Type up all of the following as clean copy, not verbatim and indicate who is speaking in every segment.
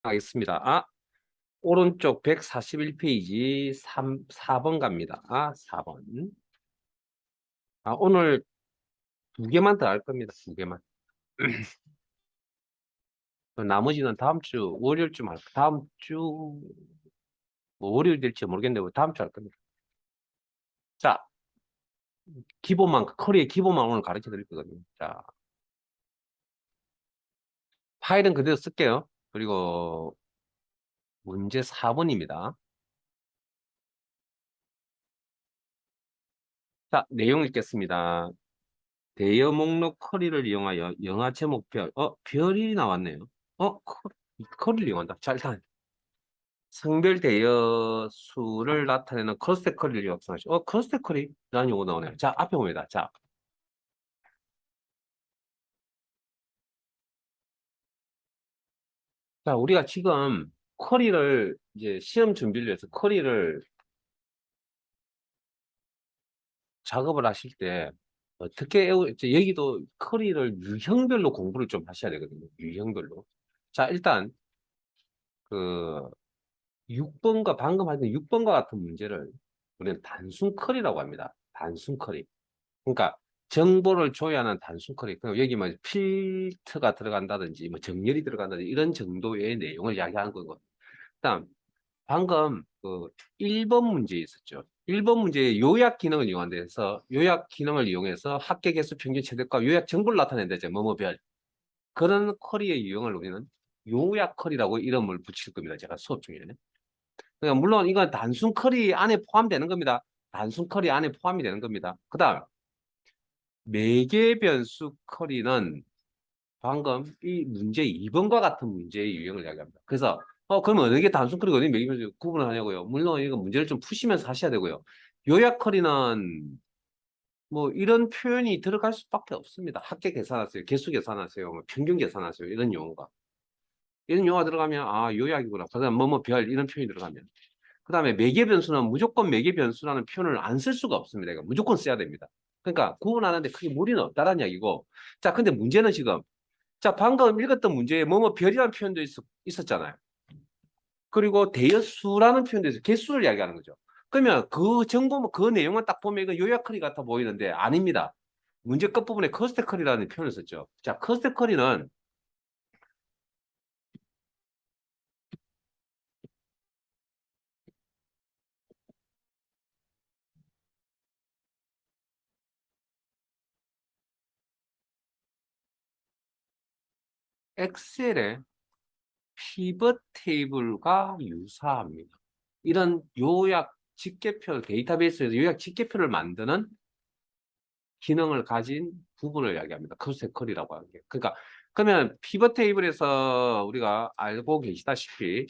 Speaker 1: 하겠습니다. 오른쪽 141페이지 4번 갑니다. 4번. 오늘 2개만 더 할 겁니다. 2개만. 나머지는 다음 주 월요일쯤 할, 다음 주, 뭐 월요일 될지 모르겠는데, 다음 주 할 겁니다. 자, 커리의 기본만 오늘 가르쳐 드릴 거거든요. 자, 파일은 그대로 쓸게요. 그리고 문제 4번입니다. 자, 내용 읽겠습니다. 대여 목록 커리를 이용하여 영화 제목별, 별이 나왔네요. 커리를 이용한다. 자, 일단 성별 대여 수를 나타내는 크로스텍 커리를 이용하시오. 크로스텍 커리라는 용어 나오네요. 자, 앞에 봅니다. 자, 우리가 지금 커리를 이제 시험 준비를 위해서 커리를 작업을 하실 때 이제 여기도 커리를 유형별로 공부를 좀 하셔야 되거든요. 유형별로. 자, 일단 그 6번과 방금 하던 6번과 같은 문제를 우리는 단순 커리라고 합니다. 단순 커리. 그러니까 정보를 조회하는 단순 커리. 그럼 여기 뭐 필터가 들어간다든지 뭐 정렬이 들어간다든지 이런 정도의 내용을 이야기하는 거고. 그다음 방금 그 1번 문제 있었죠. 1번 문제에 요약 기능을 이용한 데서 요약 기능을 이용해서 합계 개수 평균 최대값 요약 정보를 나타낸다죠. 뭐뭐별. 그런 커리의 유형을 우리는 요약 커리라고 이름을 붙일 겁니다. 제가 수업 중에. 그러니까 물론 이건 단순 커리 안에 포함되는 겁니다. 단순 커리 안에 포함이 되는 겁니다. 그 다음 매개 변수 커리는 방금 이 문제 2번과 같은 문제의 유형을 이야기합니다. 그래서 그러면 어느 게 단순 커리고 어느 게 매개 변수 구분을 하냐고요. 물론 이거 문제를 좀 푸시면서 하셔야 되고요. 요약 커리는 뭐 이런 표현이 들어갈 수밖에 없습니다. 합계 계산하세요. 개수 계산하세요. 뭐 평균 계산하세요. 이런 용어가. 이런 용어가 들어가면 요약이구나. 그다음 뭐뭐 별 이런 표현이 들어가면. 그 다음에 매개 변수는 무조건 매개 변수라는 표현을 안 쓸 수가 없습니다. 이거 무조건 써야 됩니다. 그러니까 구분하는데 크게 무리는 없다는 이야기고. 자, 근데 문제는 지금 자, 방금 읽었던 문제에 뭐뭐 별이라는 표현도 있었잖아요. 그리고 대여수라는 표현도 있어요. 개수를 이야기하는 거죠. 그러면 그 정보, 그 내용만 딱 보면 이거 요약커리 같아 보이는데 아닙니다. 문제 끝부분에 커스텍커리라는 표현을 썼죠. 자, 커스텍커리는 엑셀의 피벗 테이블과 유사합니다. 이런 요약 집계표, 데이터베이스에서 요약 집계표를 만드는 기능을 가진 부분을 이야기합니다. 커스텍컬이라고 하는 게. 그러니까 그러면 피벗 테이블에서 우리가 알고 계시다시피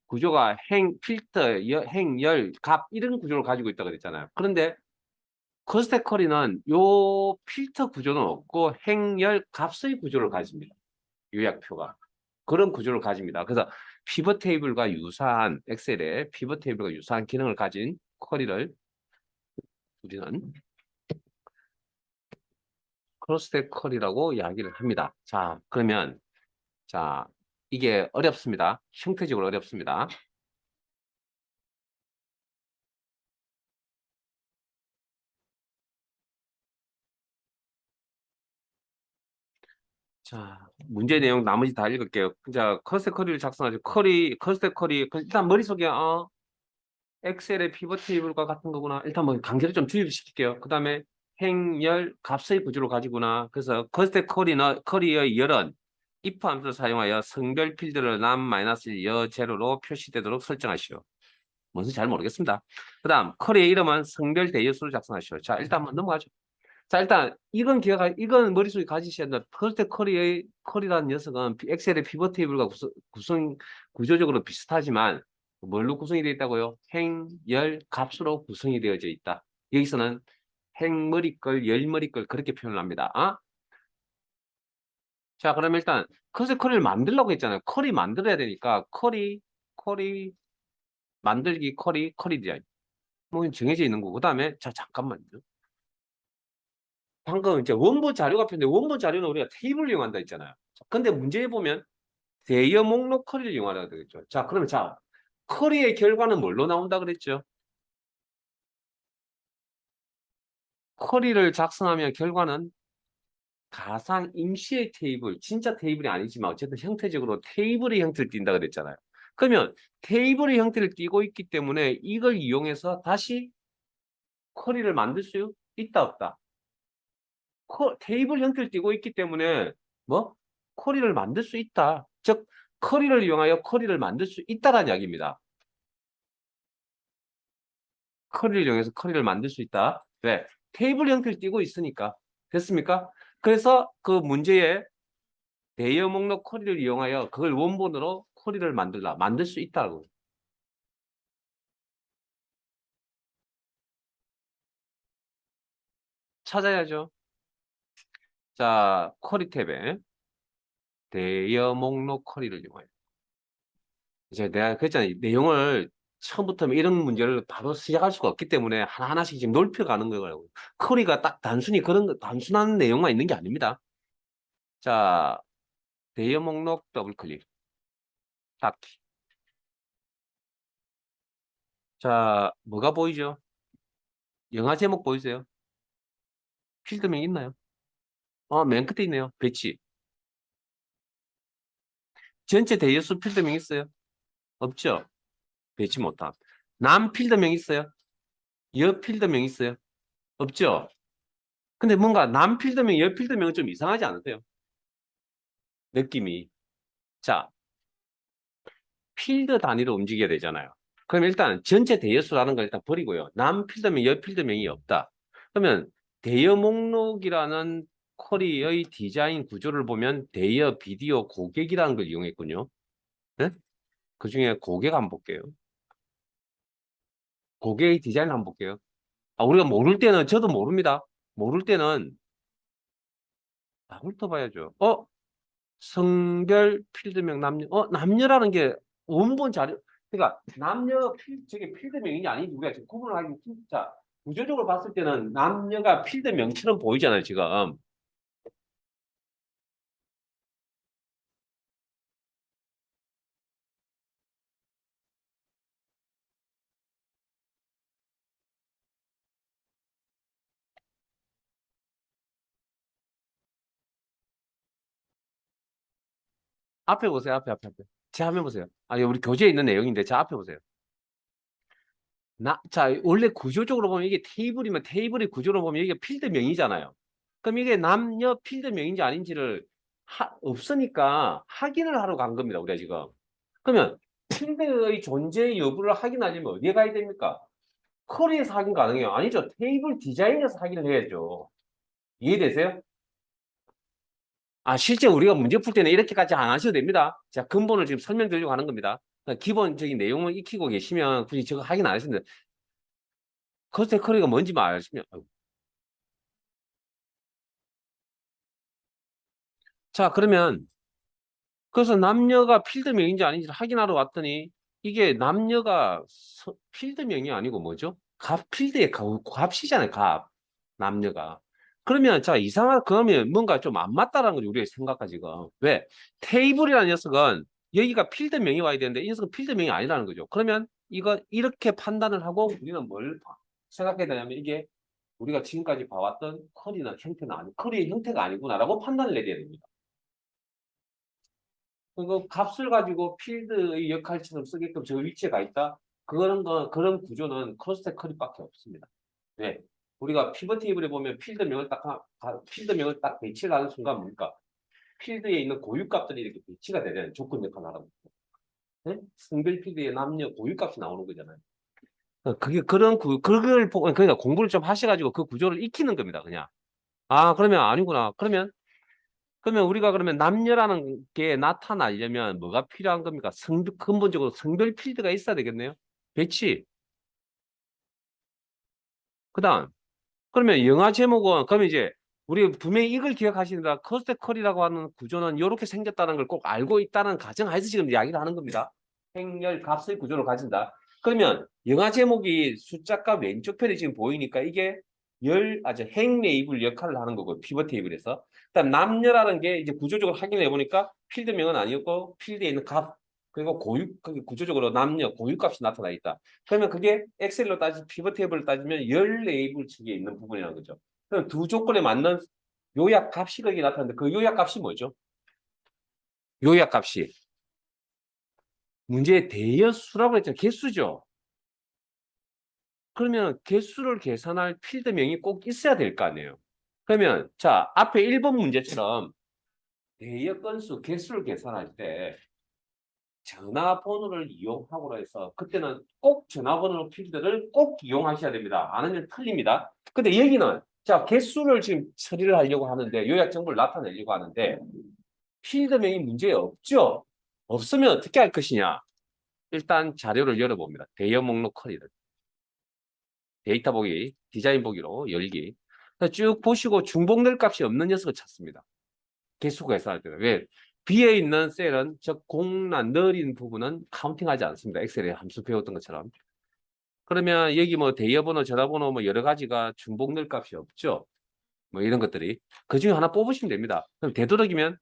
Speaker 1: 구조가 필터, 열, 값 이런 구조를 가지고 있다고 그랬잖아요. 그런데 커스텍컬이는 요 필터 구조는 없고 열, 값의 구조를 가집니다. 요약표가. 그런 구조를 가집니다. 그래서 피벗 테이블과 유사한 엑셀의 피벗 테이블과 유사한 기능을 가진 쿼리를 우리는 크로스텍 쿼리라고 이야기를 합니다. 자, 그러면 자, 이게 어렵습니다. 형태적으로 어렵습니다. 자, 문제 내용 나머지 다 읽을게요. 자, 크로스텍 쿼리를 작성하죠. 크로스텍 쿼리 일단 머릿속에 엑셀의 피벗 테이블과 같은 거구나. 일단 뭐 강제로 좀 주입시킬게요. 그 다음에 행열 값의 구조를 가지구나. 그래서 커스텍 커리의 열은 if 함수를 사용하여 성별 필드를 남-여 제로로 표시되도록 설정하시오. 뭔지 잘 모르겠습니다. 그 다음 커리의 이름은 성별 대여수를 작성하시오. 자, 일단 한번 넘어가죠. 자, 일단 이건 머릿속에 가지셔야 된다. 커스텍 커리라는 녀석은 엑셀의 피벗 테이블과 구조적으로 비슷하지만 뭘로 구성이 되어 있다고요? 행, 열, 값으로 구성이 되어져 있다. 여기서는 행머리걸, 열머리걸 그렇게 표현을 합니다. 자, 그럼 일단 커리를 만들려고 했잖아요. 커리 만들어야 되니까 커리 만들기 커리 디자인. 뭐 정해져 있는 거고. 그다음에 자, 잠깐만요. 방금 이제 원본 자료가 필요한데 원본 자료는 우리가 테이블 이용한다 했잖아요. 근데 문제에 보면 대여 목록 커리를 이용하라 되겠죠. 자, 그러면 자, 커리의 결과는 뭘로 나온다 그랬죠? 커리를 작성하면 결과는 가상 임시의 테이블, 진짜 테이블이 아니지만 어쨌든 형태적으로 테이블의 형태를 띈다 그랬잖아요. 그러면 테이블의 형태를 띠고 있기 때문에 이걸 이용해서 다시 커리를 만들 수 있다 없다. 테이블 형태를 띠고 있기 때문에 뭐? 커리를 만들 수 있다. 즉 커리를 이용하여 커리를 만들 수 있다라는 이야기입니다. 커리를 이용해서 커리를 만들 수 있다. 왜? 테이블 형태를 띠고 있으니까. 됐습니까? 그래서 그 문제에 대여 목록 커리를 이용하여 그걸 원본으로 커리를 만들 수 있다고. 찾아야죠. 자, 커리 탭에 대여 목록 커리를 이용하여. 이제 내가 그랬잖아요. 내용을 처음부터 이런 문제를 바로 시작할 수가 없기 때문에 하나하나씩 지금 넓혀가는 거라고. 커리가 딱 단순히 단순한 내용만 있는 게 아닙니다. 자, 대여 목록 더블 클릭. 닫기. 자, 뭐가 보이죠? 영화 제목 보이세요? 필드명 있나요? 맨 끝에 있네요. 배치. 전체 대여수 필드명 있어요? 없죠? 배치 못함. 남 필드명 있어요? 여 필드명 있어요? 없죠? 근데 뭔가 남 필드명, 여 필드명은 좀 이상하지 않으세요? 느낌이. 자, 필드 단위로 움직여야 되잖아요. 그럼 일단 전체 대여수라는 걸 일단 버리고요. 남 필드명, 여 필드명이 없다. 그러면 대여 목록이라는 쿼리의 디자인 구조를 보면 대여 비디오 고객이라는 걸 이용했군요. 네? 그 중에 고객 한번 볼게요. 고객의 디자인을 한번 볼게요. 우리가 모를 때는, 저도 모릅니다. 모를 때는, 훑어봐야죠. 성별, 필드명, 남녀. 남녀라는 게 원본 자료. 그러니까, 저게 필드명이냐 아닌지 우리가 지금 구분을 하기 진짜, 구조적으로 봤을 때는 남녀가 필드명처럼 보이잖아요, 지금. 앞에 보세요, 앞에. 제 화면 보세요. 우리 교재에 있는 내용인데, 제 앞에 보세요. 자, 원래 구조적으로 보면 이게 테이블이면 테이블의 구조로 보면 이게 필드명이잖아요. 그럼 이게 남녀 필드명인지 아닌지를 없으니까 확인을 하러 간 겁니다, 우리가 지금. 그러면 필드의 존재 여부를 확인하려면 어디에 가야 됩니까? 쿼리에서 확인 가능해요? 아니죠. 테이블 디자인에서 확인을 해야죠. 이해되세요? 실제 우리가 문제 풀 때는 이렇게까지 안 하셔도 됩니다. 자, 근본을 지금 설명드리려고 하는 겁니다. 그러니까 기본적인 내용을 익히고 계시면 굳이 저거 확인 안 하시는데 커스텍 커리가 뭔지만 아시면 자, 그러면 그래서 남녀가 필드명인지 아닌지를 확인하러 왔더니 이게 남녀가 필드명이 아니고 뭐죠? 필드의 값이잖아요, 값. 남녀가. 그러면 자, 그러면 뭔가 좀 안 맞다라는 거죠, 우리의 생각과 지금. 왜? 테이블이라는 녀석은 여기가 필드명이 와야 되는데 이 녀석은 필드명이 아니라는 거죠. 그러면 이거 이렇게 판단을 하고 우리는 뭘 생각해야 되냐면 이게 우리가 지금까지 봐왔던 커리의 형태가 아니구나라고 판단을 내려야 됩니다. 그 값을 가지고 필드의 역할처럼 쓰게끔 저 위치에 가 있다. 그런 구조는 크로스텍 커리밖에 없습니다. 네. 우리가 피벗 테이블에 보면 필드명을 딱 배치를 하는 순간 뭡니까? 필드에 있는 고유값들이 이렇게 배치가 되는 조건 역할을 하는 거죠. 네? 성별 필드에 남녀 고유값이 나오는 거잖아요. 그걸 보고, 그러니까 공부를 좀 하셔가지고 그 구조를 익히는 겁니다, 그냥. 그러면 아니구나. 그러면 우리가 그러면 남녀라는 게 나타나려면 뭐가 필요한 겁니까? 근본적으로 성별 필드가 있어야 되겠네요. 배치. 그다음. 그러면 영화 제목은 그러면 이제 우리 분명히 이걸 기억하시느라 커스텍 컬이라고 하는 구조는 이렇게 생겼다는 걸 꼭 알고 있다는 가정하에서 지금 이야기를 하는 겁니다. 행렬 값의 구조를 가진다. 그러면 영화 제목이 숫자가 왼쪽 편에 지금 보이니까 이게 행 레이블 역할을 하는 거고 피벗 테이블에서 그다음 남녀라는 게 이제 구조적으로 확인을 해보니까 필드명은 아니었고 필드에 있는 값 그리고 그게 구조적으로 남녀 고유값이 나타나 있다. 그러면 그게 엑셀로 피벗 테이블을 따지면 열 레이블 측에 있는 부분이라는 거죠. 그럼 두 조건에 맞는 요약값이 거기 나타나는데 그 요약값이 뭐죠? 요약값이 문제의 대여수라고 했잖아요. 개수죠. 그러면 개수를 계산할 필드명이 꼭 있어야 될 거 아니에요. 그러면 자 앞에 1번 문제처럼 대여 건수 개수를 계산할 때 전화번호를 이용하고 해서 그때는 꼭 전화번호 필드를 꼭 이용하셔야 됩니다. 안 하면 틀립니다. 근데 여기는 자 개수를 지금 처리를 하려고 하는데 요약 정보를 나타내려고 하는데 필드명이 문제 없죠. 없으면 어떻게 할 것이냐. 일단 자료를 열어봅니다. 대여 목록 커리를 데이터 보기, 디자인 보기로 열기. 쭉 보시고 중복될 값이 없는 녀석을 찾습니다. 개수가 계산할 때는. 왜? B에 있는 셀은 즉 공란 느린 부분은 카운팅하지 않습니다. 엑셀에 함수 배웠던 것처럼. 그러면 여기 뭐 대여번호, 전화번호 뭐 여러 가지가 중복될 값이 없죠. 뭐 이런 것들이 그 중에 하나 뽑으시면 됩니다. 그럼 되도록이면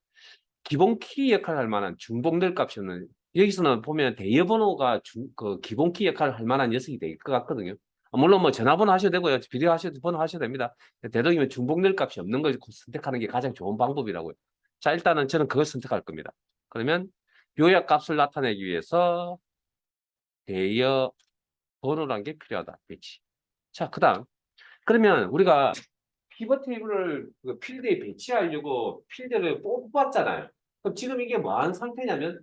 Speaker 1: 기본 키 역할을 할 만한 중복될 값이 없는 여기서는 보면 대여번호가 그 기본 키 역할을 할 만한 녀석이 될 것 같거든요. 물론 뭐 전화번호 하셔도 되고요. 비디오 하셔도 번호 하셔도 됩니다. 되도록이면 중복될 값이 없는 걸 선택하는 게 가장 좋은 방법이라고요. 자, 일단은 저는 그걸 선택할 겁니다. 그러면 요약 값을 나타내기 위해서 대여 번호라는 게 필요하다. 배치. 자, 그다음 그러면 우리가 피벗 테이블을 그 필드에 배치하려고 필드를 뽑았잖아요. 그럼 지금 이게 뭐한 상태냐면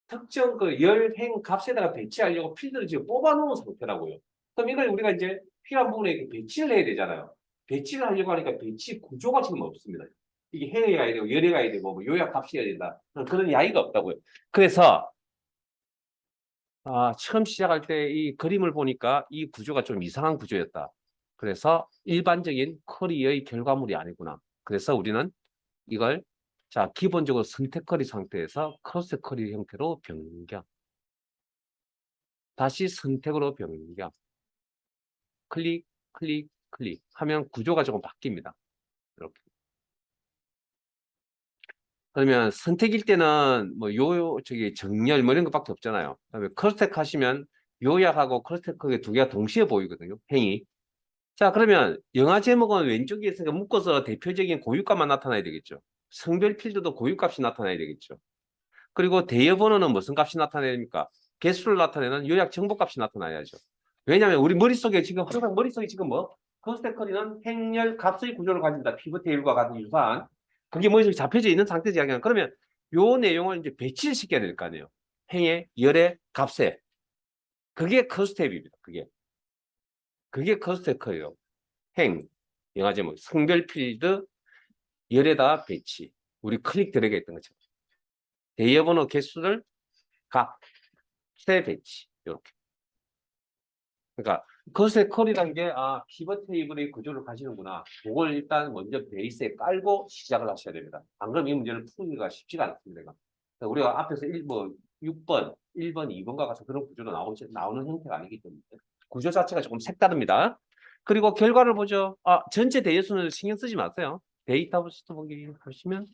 Speaker 1: 특정 그 열행 값에다가 배치하려고 필드를 지금 뽑아놓은 상태라고요. 그럼 이걸 우리가 이제 필요한 부분에 배치를 해야 되잖아요. 배치를 하려고 하니까 배치 구조가 지금 없습니다. 이게 행에 가야 되고 열에 가야 되고 뭐 요약 값이 해야 된다. 그런 야의가 없다고요. 그래서 처음 시작할 때 이 그림을 보니까 이 구조가 좀 이상한 구조였다. 그래서 일반적인 쿼리의 결과물이 아니구나. 그래서 우리는 이걸 자 기본적으로 선택 쿼리 상태에서 크로스 쿼리 형태로 변경. 다시 선택으로 변경. 클릭, 클릭, 클릭 하면 구조가 조금 바뀝니다. 이렇게. 그러면 선택일 때는 뭐 저기 정렬 뭐 이런 것밖에 없잖아요. 그다음에 크로스텍 하시면 요약하고 크로스텍 그게 두 개가 동시에 보이거든요. 행이. 자, 그러면 영화 제목은 왼쪽에 있으니까 묶어서 대표적인 고유값만 나타나야 되겠죠. 성별 필드도 고유값이 나타나야 되겠죠. 그리고 대여 번호는 무슨 값이 나타나야 됩니까? 개수를 나타내는 요약 정보값이 나타나야죠. 왜냐하면 우리 머릿속에 지금 항상 머릿속에 지금 뭐 컨스테커리는 행렬 값의 구조를 가진다. 피벗 테이블과 같은 유사한 그게 머릿속에 잡혀져 있는 상태지 이야기하는 그러면 요 내용을 이제 배치를 시켜야 될 거 아니에요. 행의 열의 값에 그게 컨스텝입니다. 그게 컨스테커예요. 행 영화 제목 성별 필드 열에다 배치 우리 클릭 드래그 했던 것처럼 대여 번호 개수를 값에 배치 이렇게 그러니까 컷의 컬이란 게 피벗 테이블의 구조를 가지는구나. 그걸 일단 먼저 베이스에 깔고 시작을 하셔야 됩니다. 안 그러면 이 문제를 풀기가 쉽지가 않습니다. 그러니까 우리가 앞에서 6번, 1번, 2번과 같은 그런 구조로 나오는 형태가 아니기 때문에 구조 자체가 조금 색다릅니다. 그리고 결과를 보죠. 전체 대여수는 신경 쓰지 마세요. 데이터 부스트 보기 보시면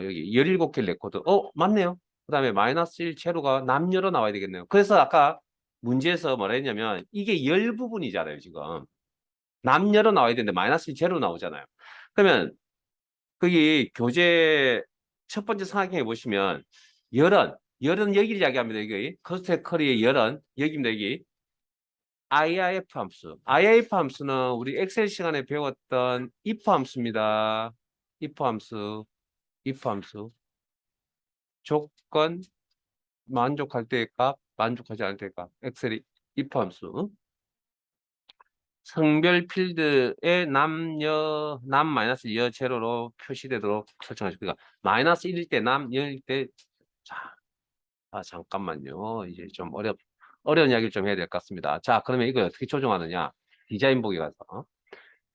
Speaker 1: 여기 17개 레코드. 맞네요. 그 다음에 마이너스 1 제로가 남녀로 나와야 되겠네요. 그래서 아까 문제에서 뭐라 했냐면 이게 열 부분이잖아요, 지금. 남녀로 나와야 되는데 마이너스 1 제로 나오잖아요. 그러면 거기 교재 첫 번째 상황에 보시면 열은 여기를 이야기합니다. 여기 커스트 커리의 열은 여기입니다. 여기 IIF 함수. IIF 함수는 우리 엑셀 시간에 배웠던 if 함수입니다. if 함수, if 함수. 조건 만족할 때의 값, 만족하지 않을 때의 값. 엑셀이 if 함수. 성별 필드에 남 마이너스 여 제로로 표시되도록 설정하십니다. 그러니까 마이너스 1일 때 남, 여일 때 자, 잠깐만요. 이제 좀 어려운 이야기를 좀 해야 될 것 같습니다. 자, 그러면 이걸 어떻게 조정하느냐? 디자인 보기 가서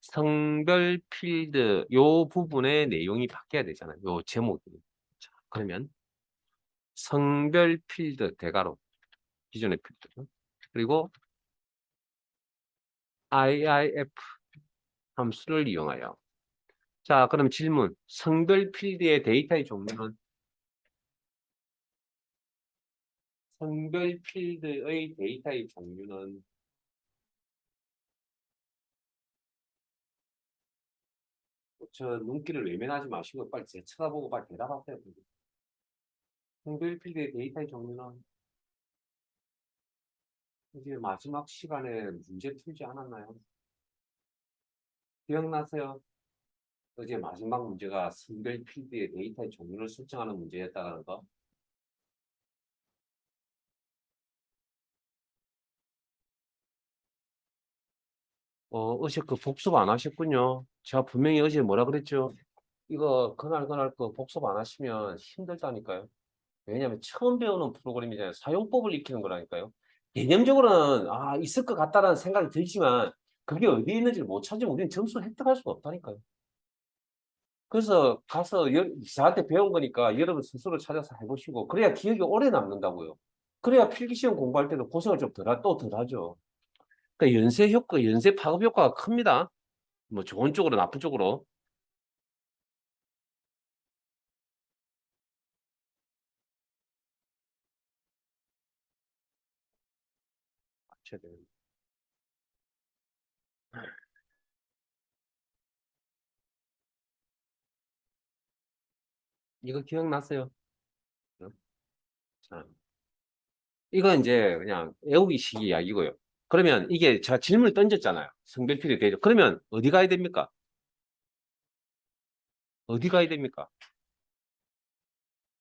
Speaker 1: 성별 필드 요 부분의 내용이 바뀌어야 되잖아요. 요 제목이. 자, 그러면 성별 필드 대괄호 기존의 필드 그리고 IIF 함수를 이용하여 자, 그럼 질문. 성별 필드의 데이터의 종류는 성별 필드의 데이터의 종류는 저 눈길을 외면하지 마시고 빨리 제 쳐다보고 빨리 대답하세요. 성별 필드의 데이터의 종류는 이제 마지막 시간에 문제 풀지 않았나요? 기억나세요? 어제 마지막 문제가 성별 필드의 데이터의 종류를 설정하는 문제였다는 거. 어제 그 복습 안 하셨군요. 제가 분명히 어제 뭐라 그랬죠? 이거 그날 그 복습 안 하시면 힘들다니까요. 왜냐하면 처음 배우는 프로그램이잖아요. 사용법을 익히는 거라니까요. 개념적으로는 있을 것 같다라는 생각이 들지만 그게 어디 있는지를 못 찾으면 우리는 점수를 획득할 수가 없다니까요. 그래서 가서 저한테 배운 거니까 여러분 스스로 찾아서 해보시고 그래야 기억이 오래 남는다고요. 그래야 필기시험 공부할 때도 고생을 좀 또 덜 하죠. 그러니까 연쇄 파급 효과가 큽니다. 뭐 좋은 쪽으로 나쁜 쪽으로. 맞춰야 돼요. 이거 기억나세요? 자, 이거 이제 그냥 외우기식 이야기고요. 그러면 이게 제가 질문을 던졌잖아요. 성별필이 되죠. 그러면 어디 가야 됩니까? 어디 가야 됩니까?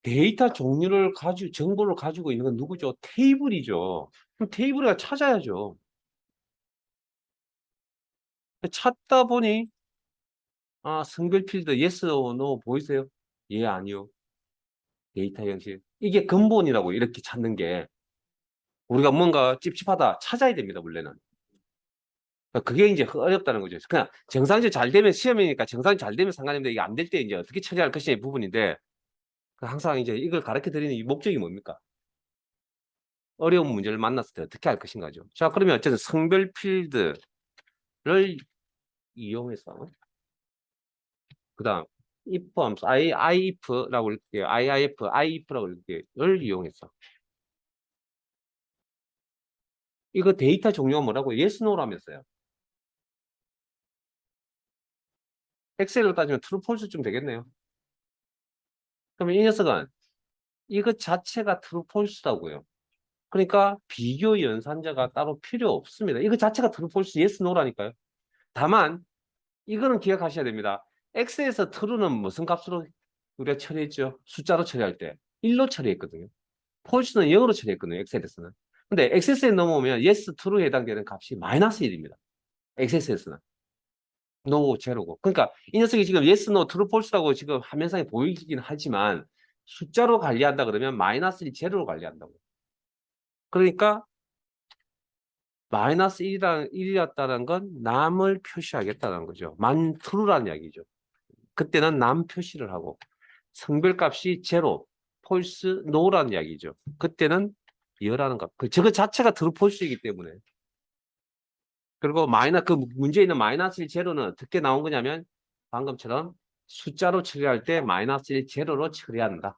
Speaker 1: 데이터 종류를 정보를 가지고 있는 건 누구죠? 테이블이죠. 그럼 테이블을 찾아야죠. 찾다 보니, 성별 필드, yes or no 보이세요? 예, 아니요. 데이터 형식. 이게 근본이라고 이렇게 찾는 게 우리가 뭔가 찝찝하다 찾아야 됩니다, 원래는. 그러니까 그게 이제 어렵다는 거죠. 그냥 정상적으로 잘 되면 시험이니까 정상적으로 잘 되면 상관인데 이게 안 될 때 이제 어떻게 처리할 것이냐의 부분인데 항상 이제 이걸 가르쳐 드리는 이 목적이 뭡니까? 어려운 문제를 만났을 때 어떻게 할 것인가죠. 자, 그러면 어쨌든 성별 필드를 이용해서 그다음 if 함수 if라고 읽게요. if라고 읽게요.를 이용해서 이거 데이터 종류가 뭐라고? yes, no라면서요. 엑셀로 따지면 true, false쯤 되겠네요. 그러면 이 녀석은 이것 자체가 true, false라고요. 그러니까 비교 연산자가 따로 필요 없습니다. 이거 자체가 true, false, yes, no라니까요. 다만 이거는 기억하셔야 됩니다. x에서 true는 무슨 값으로 우리가 처리했죠? 숫자로 처리할 때 1로 처리했거든요. false는 0으로 처리했거든요. 엑셀에서는. 근데 XS에 넘어오면 yes, true에 해당되는 값이 마이너스 1입니다. XS에서는. no, 제로고. 그러니까 이 녀석이 지금 yes, no, true, false라고 지금 화면상에 보이긴 하지만 숫자로 관리한다 그러면 마이너스 1, 제로로 관리한다고. 그러니까 마이너스 1이었다는 건 남을 표시하겠다는 거죠. true라는 이야기죠. 그때는 남 표시를 하고 성별값이 제로, 폴스, 노라는 이야기죠. 그때는 열하는 값. 저거 자체가 true, false이기 때문에. 그리고 그 문제에 있는 마이너스 1, 제로는 어떻게 나온 거냐면 방금처럼 숫자로 처리할 때 마이너스 1, 제로로 처리한다.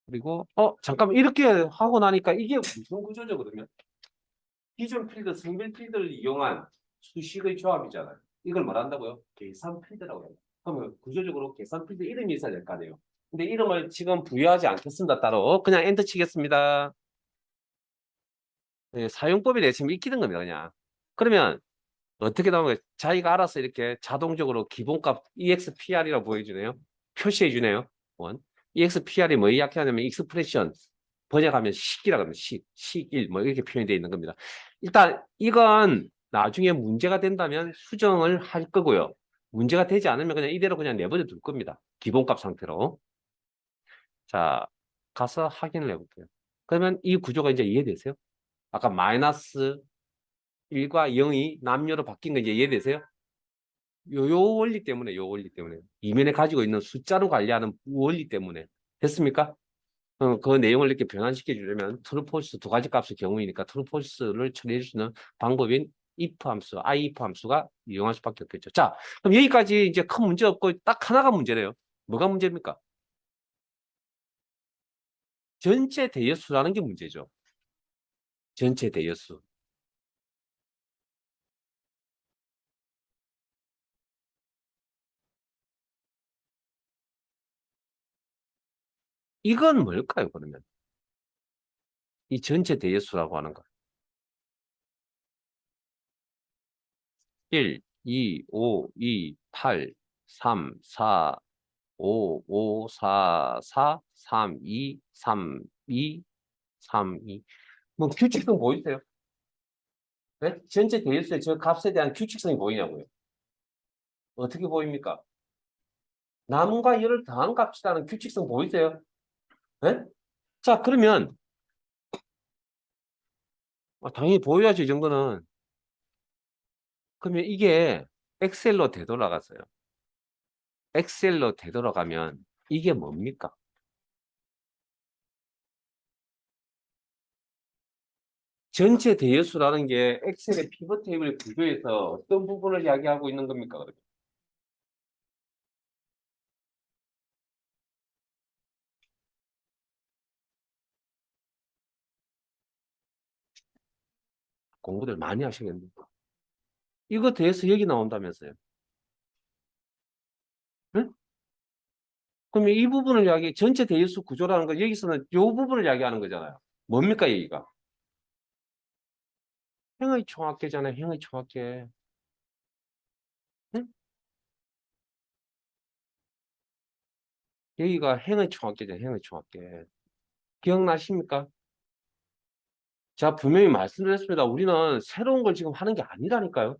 Speaker 1: 그리고 잠깐만 이렇게 하고 나니까 이게 무슨 구조죠 그러면? 기존 필드, 성별 필드를 이용한 수식의 조합이잖아요. 이걸 말한다고요? 계산 필드라고 해요. 그러면 구조적으로 계산 필드 이름이 있어야 될 거 아니에요. 근데 이름을 지금 부여하지 않겠습니다. 따로 그냥 엔터 치겠습니다. 네, 사용법에 대해 지금 익히는 겁니다. 그냥. 그러면 어떻게 나오는 거예요? 자기가 알아서 이렇게 자동적으로 기본값 EXPR이라고 보여주네요. 표시해 주네요. 원. EXPR이 뭐 약하냐면 익스프레션 번역하면 식이라고 합니다. 식일 뭐 이렇게 표현이 되어 있는 겁니다. 일단 이건 나중에 문제가 된다면 수정을 할 거고요. 문제가 되지 않으면 그냥 이대로 그냥 내버려 둘 겁니다. 기본값 상태로. 자, 가서 확인을 해볼게요. 그러면 이 구조가 이제 이해되세요? 아까 마이너스 1과 0이 남녀로 바뀐 거 이제 이해되세요? 요 원리 때문에, 요 원리 때문에. 이면에 가지고 있는 숫자로 관리하는 원리 때문에. 됐습니까? 그 내용을 이렇게 변환시켜 주려면 트루폴스 두 가지 값의 경우이니까 트루폴스를 처리해 주는 방법인 if 함수, if 함수가 이용할 수밖에 없겠죠. 자, 그럼 여기까지 이제 큰 문제 없고 딱 하나가 문제래요. 뭐가 문제입니까? 전체 대여수라는 게 문제죠. 전체 대여수. 이건 뭘까요, 그러면? 이 전체 대여수라고 하는 거. 1, 2, 5, 2, 8, 3, 4, 5, 5, 4, 4, 3, 2, 3, 2, 3, 2. 뭐 규칙성 보이세요? 네? 전체 대여수의 저 값에 대한 규칙성이 보이냐고요? 어떻게 보입니까? 남과 열을 더한 값이라는 규칙성 보이세요? 네? 자, 그러면 당연히 보여야죠, 이 정도는. 그러면 이게 엑셀로 되돌아갔어요. 엑셀로 되돌아가면 이게 뭡니까? 전체 대여수라는 게 엑셀의 피벗 테이블 구조에서 어떤 부분을 이야기하고 있는 겁니까? 그러면? 공부들 많이 하시겠네요. 이거 대해서 얘기 나온다면서요. 응? 그러면 이 부분을 전체 대여수 구조라는 거, 여기서는 이 부분을 이야기하는 거잖아요. 뭡니까, 여기가? 행의 총합계잖아요, 행의 총합계. 응? 여기가 행의 총합계잖아요, 행의 총합계. 기억나십니까? 제가 분명히 말씀드렸습니다. 우리는 새로운 걸 지금 하는 게 아니라니까요.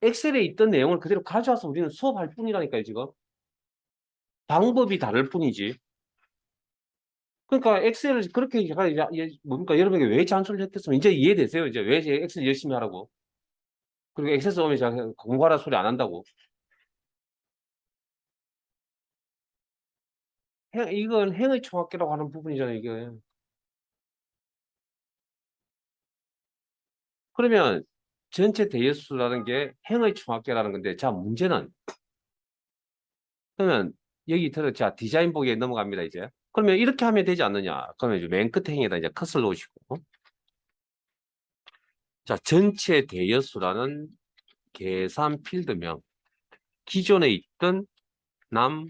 Speaker 1: 엑셀에 있던 내용을 그대로 가져와서 우리는 수업할 뿐이라니까요, 지금. 방법이 다를 뿐이지. 그러니까 엑셀을 그렇게 뭡니까? 여러분에게 왜 잔소리를 했겠으면 이제 이해되세요? 이제 왜 엑셀 열심히 하라고? 그리고 엑셀 써오면 제가 공부하라 소리 안 한다고. 이건 행의 총합계라고 하는 부분이잖아요, 이게. 그러면 전체 대여수라는 게 행의 총합계라는 건데, 자, 문제는 그러면 여기 자, 디자인 보기에 넘어갑니다, 이제. 그러면 이렇게 하면 되지 않느냐? 그러면 이제 맨 끝에 행에다 이제 컷을 놓으시고. 자, 전체 대여수라는 계산 필드명. 기존에 있던 남,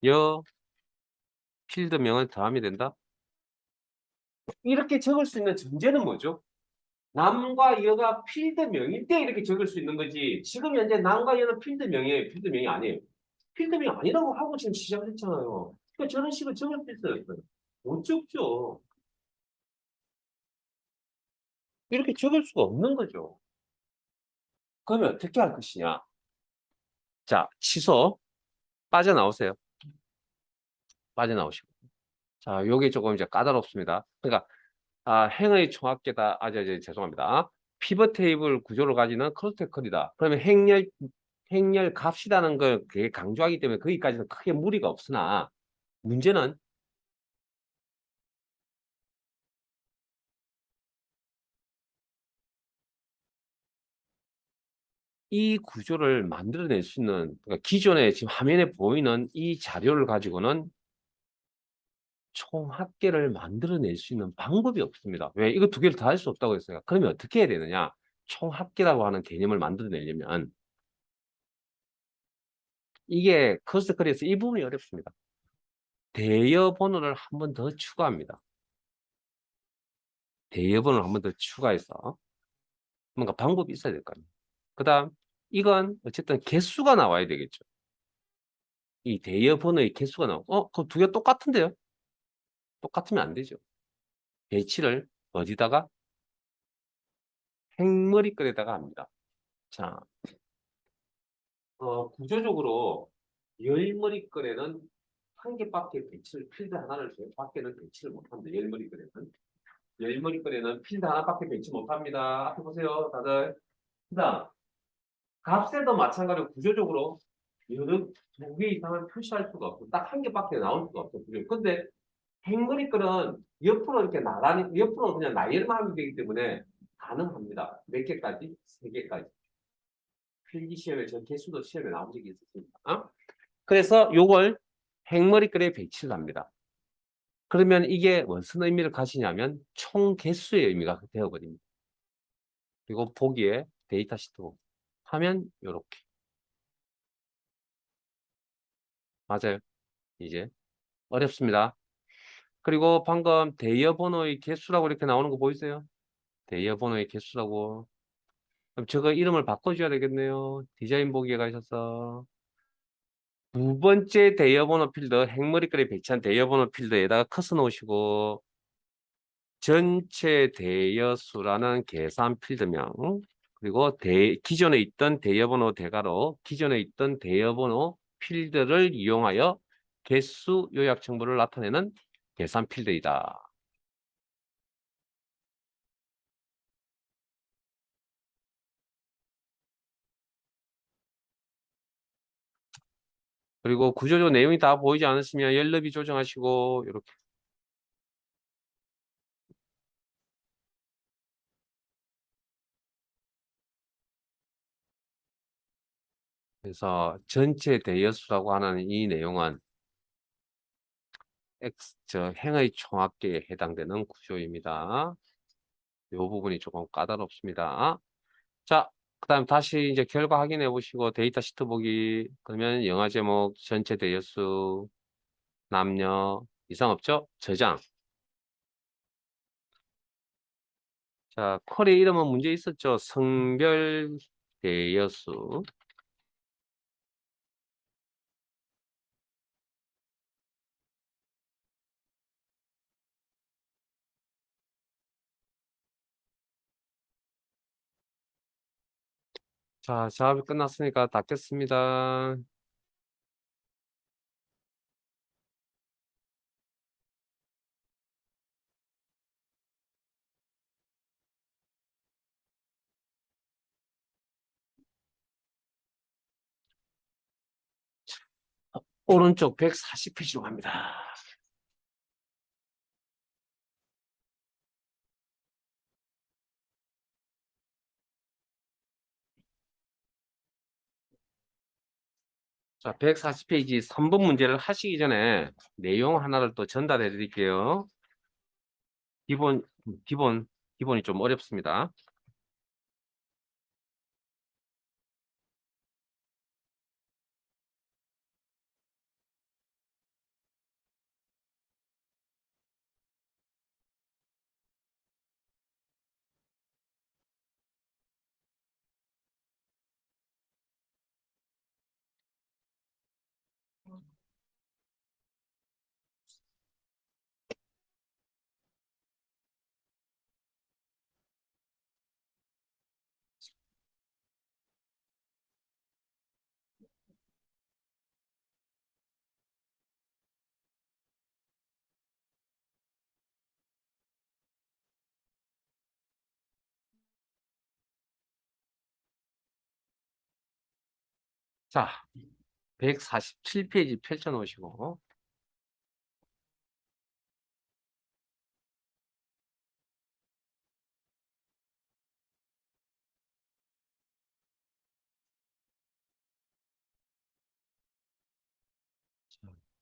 Speaker 1: 여 필드명을 더하면 된다. 이렇게 적을 수 있는 전제는 뭐죠? 남과 여가 필드명일 때 이렇게 적을 수 있는 거지. 지금 현재 남과 여는 필드명이에요. 필드명이 아니에요. 필드명이 아니라고 하고 지금 시작을 했잖아요. 그러니까 저런 식으로 적을 수 있어요. 못 적죠. 이렇게 적을 수가 없는 거죠. 그러면 어떻게 할 것이냐? 자, 취소. 빠져나오세요. 빠져나오시고. 자, 요게 조금 이제 까다롭습니다. 그러니까, 행의 총합계다. 죄송합니다. 피벗 테이블 구조를 가지는 크로스테클이다. 그러면 행렬 값이라는 걸 되게 강조하기 때문에 거기까지는 크게 무리가 없으나, 문제는 이 구조를 만들어낼 수 있는, 그러니까 기존에 지금 화면에 보이는 이 자료를 가지고는 총합계를 만들어낼 수 있는 방법이 없습니다. 왜? 이거 두 개를 다 할 수 없다고 했어요. 그러면 어떻게 해야 되느냐? 총합계라고 하는 개념을 만들어내려면 이게 커스터컬에서 이 부분이 어렵습니다. 대여 번호를 한 번 더 추가합니다. 대여 번호를 한 번 더 추가해서 뭔가 방법이 있어야 될 거 아니에요. 그 다음 이건 어쨌든 개수가 나와야 되겠죠. 이 대여 번호의 개수가 나오고 그럼 두 개 똑같은데요? 똑같으면 안 되죠. 배치를 어디다가? 행머리글에다가 합니다. 자, 구조적으로 열머리글에는 한 개밖에 배치를, 필드 하나를 밖에는 배치를 못합니다. 열머리글에는 필드 하나밖에 배치 못합니다. 앞에 보세요, 다들. 그 다음, 값에도 마찬가지로 구조적으로 여러 두 개 이상을 표시할 수가 없고 딱 한 개밖에 나올 수가 없고 근데 행거리 거는 옆으로 이렇게 나란히, 옆으로 그냥 나열만 하면 되기 때문에 가능합니다. 몇 개까지? 세 개까지. 필기 시험에 저 개수도 시험에 나온 적이 있었습니다. 어? 그래서 요걸 행머리글에 배치를 합니다. 그러면 이게 무슨 의미를 가지냐면 총 개수의 의미가 되어버립니다. 그리고 보기에 데이터 시트 하면 요렇게. 맞아요. 이제 어렵습니다. 그리고 방금 대여 번호의 개수라고 이렇게 나오는 거 보이세요? 대여 번호의 개수라고. 그럼 저거 이름을 바꿔줘야 되겠네요. 디자인 보기에 가셔서 두 번째 대여번호 필드, 행머리글에 배치한 대여번호 필드에다가 커서 놓으시고 전체 대여수라는 계산 필드명 그리고 기존에 있던 대여번호 대괄호 기존에 있던 대여번호 필드를 이용하여 개수 요약 정보를 나타내는 계산 필드이다. 그리고 구조조 내용이 다 보이지 않으시면 열너비 조정하시고 이렇게 해서 전체 대여수라고 하는 이 내용은 행의 총합계에 해당되는 구조입니다. 이 부분이 조금 까다롭습니다. 자, 그 다음 다시 이제 결과 확인해 보시고 데이터 시트 보기 그러면 영화 제목 전체 대여수 남녀 이상 없죠? 저장. 자, 쿼리 이름은 문제 있었죠? 성별 대여수. 자, 작업이 끝났으니까 닫겠습니다. 오른쪽 140페이지로 갑니다. 자, 140페이지 3번 문제를 하시기 전에 내용 하나를 또 전달해 드릴게요. 기본, 기본, 기본이 좀 어렵습니다. 자, 147페이지 펼쳐놓으시고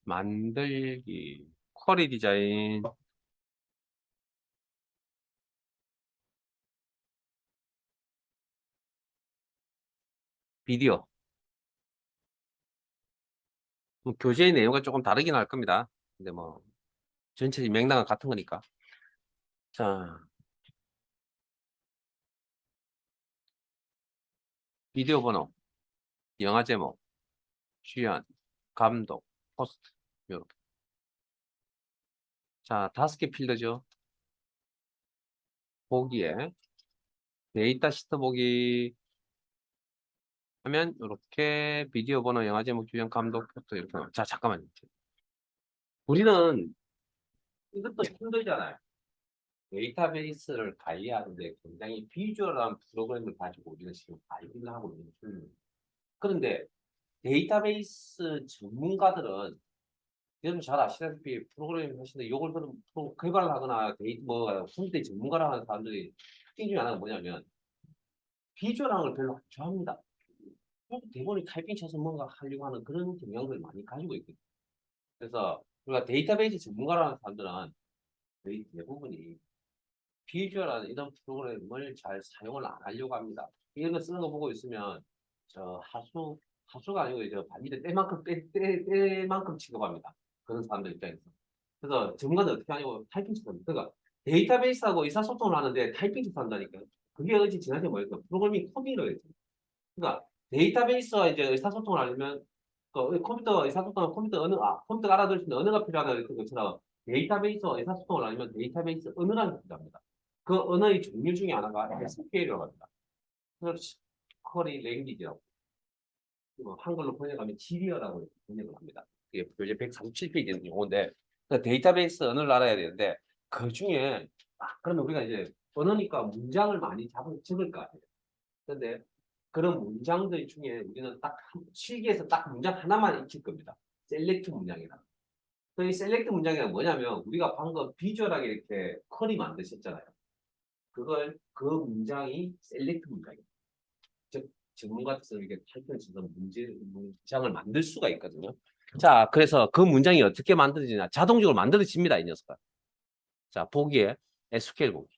Speaker 1: 만들기, 쿼리 디자인, 비디오. 교재의 내용과 조금 다르긴 할 겁니다. 근데 뭐 전체 맥락은 같은 거니까. 자, 비디오 번호, 영화 제목, 주연, 감독, 호스트. 요렇게. 자, 5개 필드죠. 보기에 데이터 시트 보기 하면 이렇게 비디오 번호, 영화 제목, 주연, 감독, 호스트 이렇게 나와요. 자, 잠깐만요. 우리는 이것도 힘들잖아요. 데이터베이스를 관리하는데 굉장히 비주얼한 프로그램을 가지고 우리는 지금 관리를 하고 있는 중입니다. 그런데 데이터베이스 전문가들은 여러분 잘 아시다시피 프로그래밍 하시는데 이걸 개발을 하거나 컴퓨터 전문가라 하는 사람들이 특징 중에 하나가 뭐냐면 비주얼한 걸 별로 안 좋아합니다. 대부분이 타이핑 쳐서 뭔가 하려고 하는 그런 경향을 많이 가지고 있거든요. 그래서 우리가 데이터베이스 전문가라는 사람들은 거의 대부분이 비주얼한 이런 프로그램을 잘 사용을 안 하려고 합니다. 이런 거 쓰는 거 보고 있으면 저 하수가 아니고 저 반일에 때만큼 취급합니다. 그런 사람들 입장에서. 그래서 전문가는 어떻게 하냐고 타이핑 쳐서 그러니까 데이터베이스하고 의사소통을 하는데 타이핑 쳐서 한다니까. 그게 어찌 지난주에 뭐였어? 프로그래밍 코딩이라고 했죠. 그러니까 데이터베이스와 이제 의사소통을 하려면 컴퓨터 의사소통은 컴퓨터가 알아들을 수 있는 언어가 필요하다는 것처럼 데이터베이스와 의사소통을 하려면 데이터베이스 언어라는 게 필요합니다. 그 언어의 종류 중에 하나가 SQL이라고 합니다. 그래서 쿼리 랭귀지라고 한글로 번역하면 지리어라고 번역을 합니다. 이게 이제 147페이지 되는 용어인데 데이터베이스 언어를 알아야 되는데 그 중에 그러면 우리가 이제 언어니까 문장을 많이 적을 거 아니에요. 그런데 그런 문장들 중에 우리는 딱 실기에서 딱 문장 하나만 익힐 겁니다. 셀렉트 문장이라. 이 셀렉트 문장이 뭐냐면 우리가 방금 비주얼하게 이렇게 쿼리 만드셨잖아요. 그 문장이 셀렉트 문장이에요. 즉 전문가께서 이렇게 타이틀을 써서 문장을 만들 수가 있거든요. 자, 그래서 그 문장이 어떻게 만들어지냐? 자동적으로 만들어집니다, 이 녀석은. 자, 보기에 SQL 보기.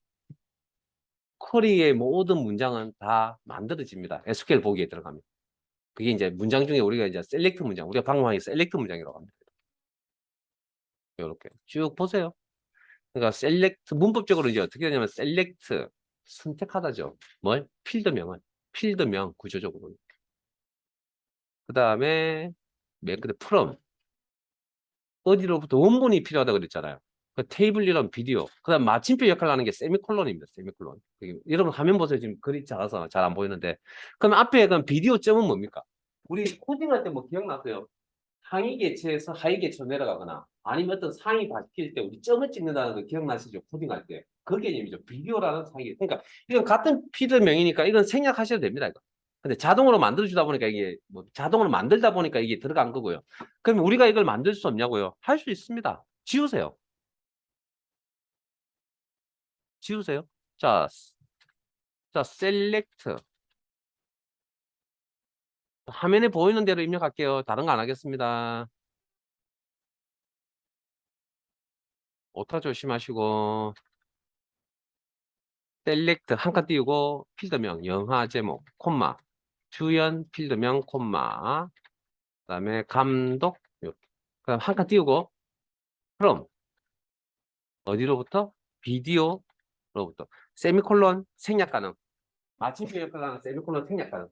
Speaker 1: 쿼리의 모든 문장은 다 만들어집니다. SQL 보기에 들어가면. 그게 이제 문장 중에 우리가 이제 셀렉트 문장, 우리가 방금 한 셀렉트 문장이라고 합니다. 이렇게 쭉 보세요. 그러니까 셀렉트 문법적으로 이제 어떻게 되냐면 셀렉트 선택하다죠. 뭘? 필드명 구조적으로. 그 다음에 맨 끝에 from 어디로부터 원본이 필요하다 그랬잖아요. 그 테이블 이런 비디오. 그 다음 마침표 역할을 하는 게 세미콜론입니다. 세미콜론. 여러분 화면 보세요. 지금 글이 작아서 잘 안 보이는데. 그럼 앞에 그 비디오 점은 뭡니까? 우리 코딩할 때 뭐 기억나세요? 상위 계층에서 하위 계층으로 내려가거나 아니면 어떤 상이 바뀔 때 우리 점을 찍는다는 거 기억나시죠? 코딩할 때. 그 개념이죠. 비디오라는 상이. 그러니까 이건 같은 피드명이니까 이건 생략하셔도 됩니다. 이거. 근데 자동으로 만들어주다 보니까 이게 뭐 자동으로 만들다 보니까 이게 들어간 거고요. 그럼 우리가 이걸 만들 수 없냐고요? 할 수 있습니다. 지우세요. 지우세요. 자, 셀렉트. 화면에 보이는 대로 입력할게요. 다른 거 안 하겠습니다. 오타 조심하시고. 셀렉트 한 칸 띄우고 필드명 영화 제목 콤마 주연 필드명 콤마 그다음에 감독 그다음 한 칸 띄우고 그럼 어디로부터 비디오로부터 세미콜론 생략 가능 마침표 역할하는 세미콜론 생략 가능.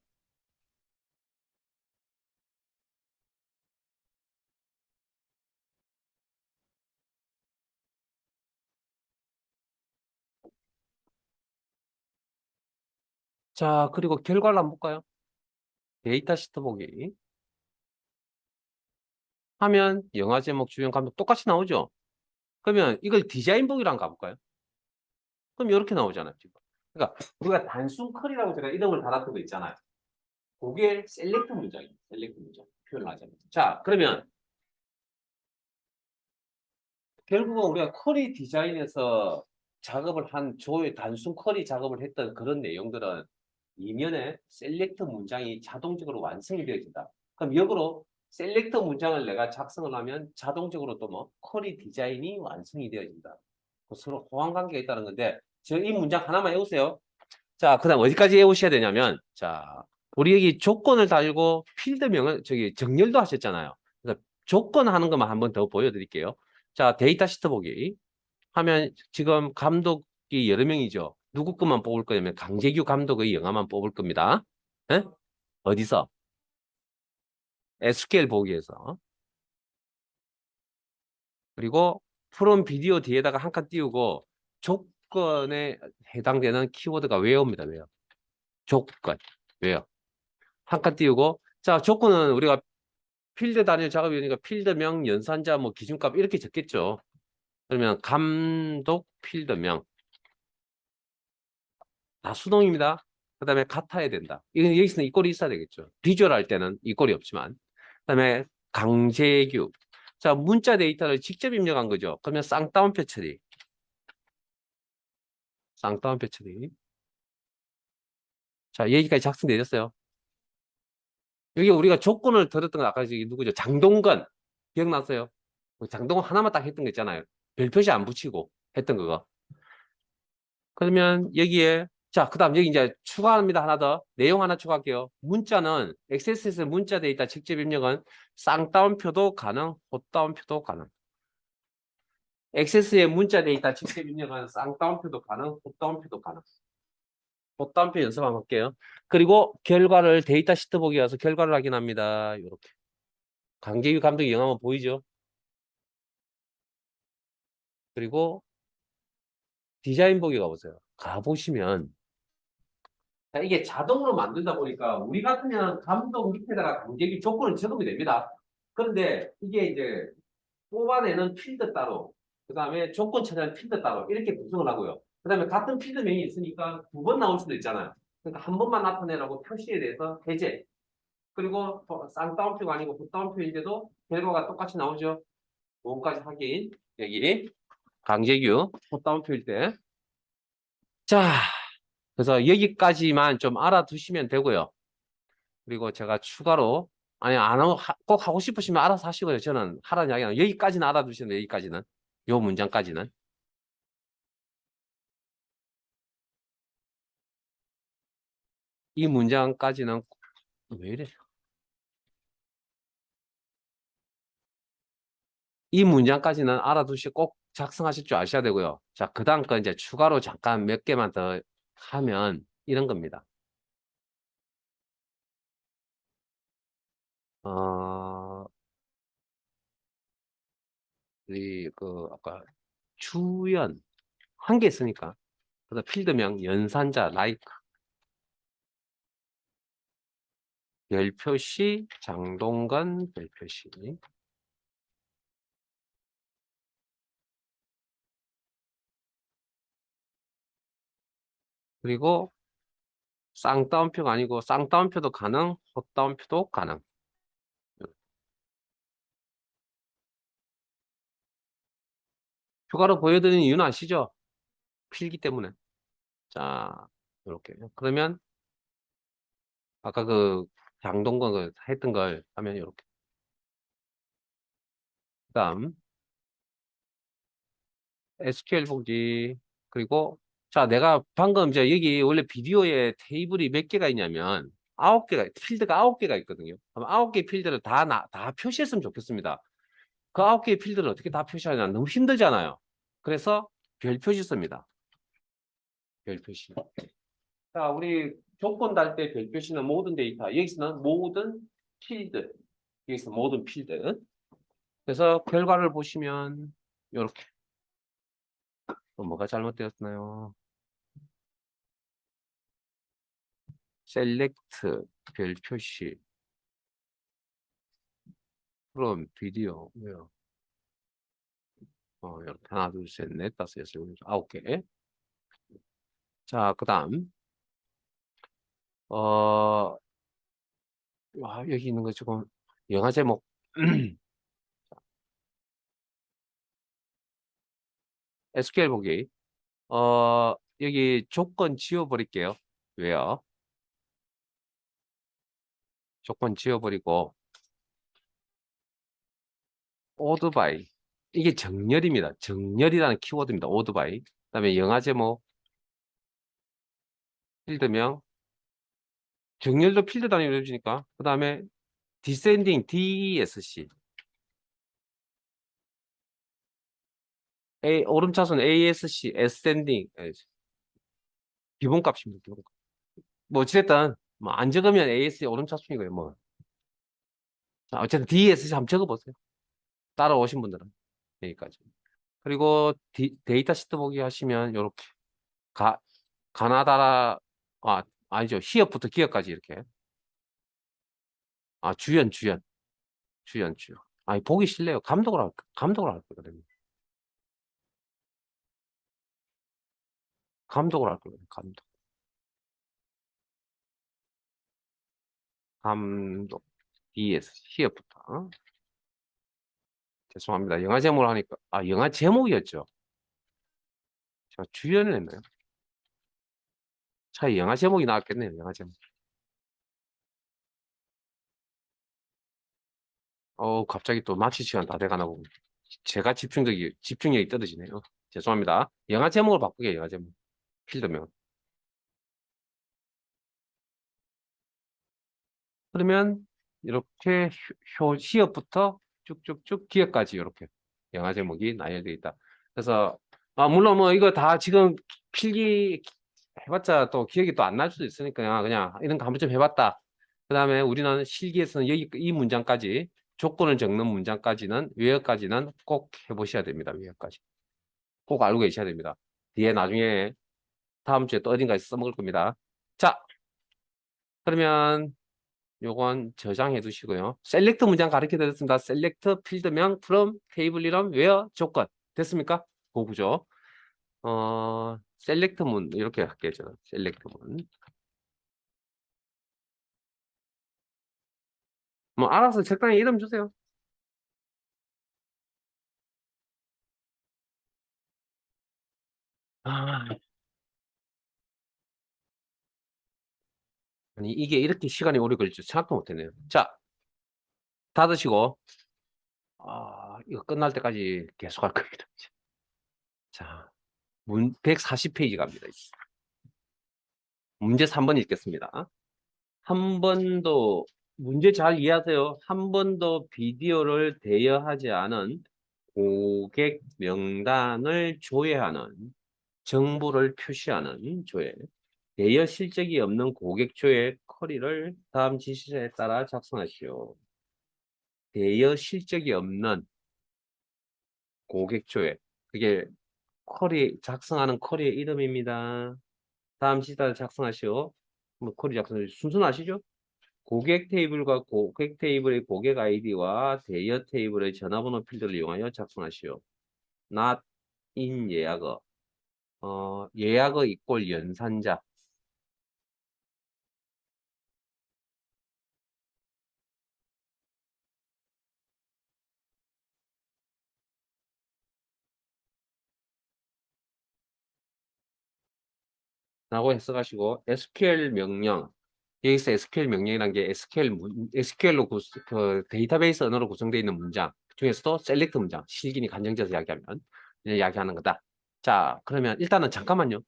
Speaker 1: 자, 그리고 결과를 한번 볼까요? 데이터 시트 보기 하면 영화 제목 주연 감독 똑같이 나오죠. 그러면 이걸 디자인 보기로 한번 가볼까요? 그럼 이렇게 나오잖아요, 지금. 그러니까 우리가 단순 컬이라고 제가 이름을 달았던 거 있잖아요. 그게 셀렉트 문장이에요. 셀렉트 문장. 표현을 하자면. 자, 그러면 결국은 우리가 쿼리 디자인에서 작업을 한 조의 단순 쿼리 작업을 했던 그런 내용들은 이면에 셀렉트 문장이 자동적으로 완성이 되어진다. 그럼 역으로 셀렉트 문장을 내가 작성을 하면 자동적으로 또 뭐 쿼리 디자인이 완성이 되어진다. 서로 호환관계가 있다는 건데 저 이 문장 하나만 외우세요. 자, 그다음 어디까지 외우셔야 되냐면 자, 우리 여기 조건을 달고 필드명을 저기 정렬도 하셨잖아요. 그래서 조건 하는 것만 한번 더 보여드릴게요. 자, 데이터 시트 보기 하면 지금 감독이 여러 명이죠. 누구 것만 뽑을 거냐면 강재규 감독의 영화만 뽑을 겁니다. 에? 어디서? SQL 보기에서. 그리고 프롬 비디오 뒤에다가 한 칸 띄우고 조건에 해당되는 키워드가 외웁니다. 외워. 조건. 외워. 한 칸 띄우고 자 조건은 우리가 필드 단위 작업이니까 필드명, 연산자, 뭐 기준값 이렇게 적겠죠. 그러면 감독 필드명 다 수동입니다. 그 다음에 같아야 된다. 이건 여기서는 이 꼴이 있어야 되겠죠. 비주얼 할 때는 이 꼴이 없지만. 그 다음에 강재규. 자, 문자 데이터를 직접 입력한 거죠. 그러면 쌍따옴표 처리. 쌍따옴표 처리. 자, 여기까지 작성되셨어요. 여기 우리가 조건을 들었던 거 아까 저기 누구죠? 장동건. 기억났어요? 그 장동건 하나만 딱 했던 거 있잖아요. 별 표시 안 붙이고 했던 그거. 그러면 여기에 자, 그 다음 여기 이제 추가합니다. 하나 더. 내용 하나 추가할게요. 문자는 XSS 문자 데이터 직접 입력은 쌍따옴표도 가능, 헛따옴표도 가능. XS의 문자 데이터 직접 입력은 쌍따옴표도 가능, 헛따옴표도 가능. 헛따옴표 연습 한번 할게요. 그리고 결과를 데이터 시트 보기 와서 결과를 확인합니다. 이렇게. 강재규 감독이 영화만 보이죠? 그리고 디자인 보기 가보세요. 가보시면 자, 이게 자동으로 만들다 보니까 우리 같으면 감독 밑에다가 강제기 조건을 적으면 됩니다. 그런데 이게 이제 뽑아내는 필드 따로, 그 다음에 조건 처리하는 필드 따로 이렇게 구성을 하고요. 그 다음에 같은 필드명이 있으니까 두 번 나올 수도 있잖아요. 그러니까 한 번만 나타내라고 표시에 대해서 해제. 그리고 또 쌍따옴표가 아니고 붓따옴표인데도 결과가 똑같이 나오죠. 그것까지 확인. 여기 강제규 붓따옴표일 때. 자, 그래서 여기까지만 좀 알아두시면 되고요. 그리고 제가 추가로 아니 안 하고 꼭 하고 싶으시면 알아서 하시고요. 저는 하라는 이야기 아니라 여기까지는 알아두시면 돼요. 여기까지는 요 문장까지는 이 문장까지는 왜 이래? 이 문장까지는 알아두시고 꼭 작성하실 줄 아셔야 되고요. 자, 그다음 거 이제 추가로 잠깐 몇 개만 더 하면 이런 겁니다. 어, 이 그 아까 주연 한 개 있으니까 그래서 필드명 연산자 라이크 별표시 장동건 별표시 그리고 쌍따옴표가 아니고 쌍따옴표도 가능, 헛따옴표도 가능. 추가로 보여드리는 이유는 아시죠? 필기 때문에. 자, 이렇게. 그러면 아까 그 장동건 그 했던 걸 하면 이렇게. 그다음 SQL 보기 그리고 자, 내가 방금 이제 여기 원래 비디오에 테이블이 몇 개가 있냐면 9개가 필드가 9개가 있거든요. 그럼 9개 필드를 다 표시했으면 좋겠습니다. 그 9개의 필드를 어떻게 다 표시하냐 너무 힘들잖아요. 그래서 별 표시 씁니다. 별 표시. 자, 우리 조건 달 때 별 표시는 모든 데이터. 여기서는 모든 필드. 여기서 모든 필드. 그래서 결과를 보시면 이렇게. 또 뭐가 잘못되었나요? 셀렉트 별 표시. 그럼 비디오. 뭐야? 이렇게 하나, 둘, 셋, 넷, 다섯, 여섯, 일곱, 여덟, 9개. 자, 그다음 와, 여기 있는 거 지금 영화 제목 SQL 보기. 여기 조건 지워버릴게요. 왜요? 조건 지워버리고 오토바이. 이게 정렬입니다. 정렬이라는 키워드입니다. 오토바이. 그다음에 영화 제목, 필드명, 정렬도 필드 단위로 해주니까. 그다음에 디센딩 DESC. 오름차순 ASC, ascending. 기본값입니다. 기본값. 뭐 어찌됐든 뭐안 적으면 AS 오름차순이고요. 뭐. 자, 어쨌든 DESC 한번 적어보세요. 따라오신 분들은 여기까지. 그리고 데이터 시트 보기 하시면 이렇게 가나다라 아니죠. 히읗부터 기억까지 이렇게. 주연. 아니 보기 싫네요. 감독을 할 거거든요. 감독을 할 거거든요. 감독. DS 히읗부터. 죄송합니다. 영화 제목을 하니까, 영화 제목이었죠. 제가 주연을 했나요? 차라리 영화 제목이 나왔겠네요, 영화 제목. 갑자기 또 마칠 시간 다 돼가나 보고. 제가 집중력이 떨어지네요. 죄송합니다. 영화 제목을 바꾸게, 영화 제목. 필드명. 그러면, 이렇게 시업부터 쭉쭉쭉 기업까지 이렇게 영화 제목이 나열되어 있다. 그래서, 물론 뭐 이거 다 지금 필기 해봤자 또 기억이 또 안 날 수도 있으니까 그냥 이런 거 한 번쯤 해봤다. 그 다음에 우리는 실기에서는 이 문장까지 조건을 적는 문장까지는 외어까지는 꼭 해보셔야 됩니다. 외어까지 꼭 알고 계셔야 됩니다. 뒤에 나중에 다음 주에 또 어딘가에서 써먹을 겁니다. 자, 그러면 요건 저장해 두시고요. 셀렉트 문장 가르쳐 드렸습니다. 셀렉트 필드명 from 테이블 이름 where 조건 됐습니까? 그 구조. 셀렉트 문 이렇게 할게요. 저는 셀렉트 문. 뭐 알아서 적당히 이름 주세요. 아, 아니 이게 이렇게 시간이 오래 걸릴 줄 생각도 못했네요. 자, 닫으시고 이거 끝날 때까지 계속 할 겁니다. 자, 140페이지 갑니다. 문제 3번 읽겠습니다. 한 번도 문제 잘 이해하세요. 한 번도 비디오를 대여하지 않은 고객 명단을 조회하는 정보를 표시하는 조회. 대여 실적이 없는 고객 조회 커리를 다음 지시사에 따라 작성하시오. 대여 실적이 없는 고객 조회. 그게 작성하는 쿼리의 이름입니다. 다음 지시사를 작성하시오. 뭐 쿼리 작성 순서는 아시죠? 고객 테이블과 고객 테이블의 고객 아이디와 대여 테이블의 전화번호 필드를 이용하여 작성하시오. not in 예약어. 예약어 이꼴 연산자. 라고 해석하시고 SQL 명령. 여기서 SQL 명령이라는 게 SQL로 그 데이터베이스 언어로 구성되어 있는 문장 중에서도 셀렉트 문장, 실기니 간정지어서 이야기하면 이야기하는 거다. 자, 그러면 일단은 잠깐만요.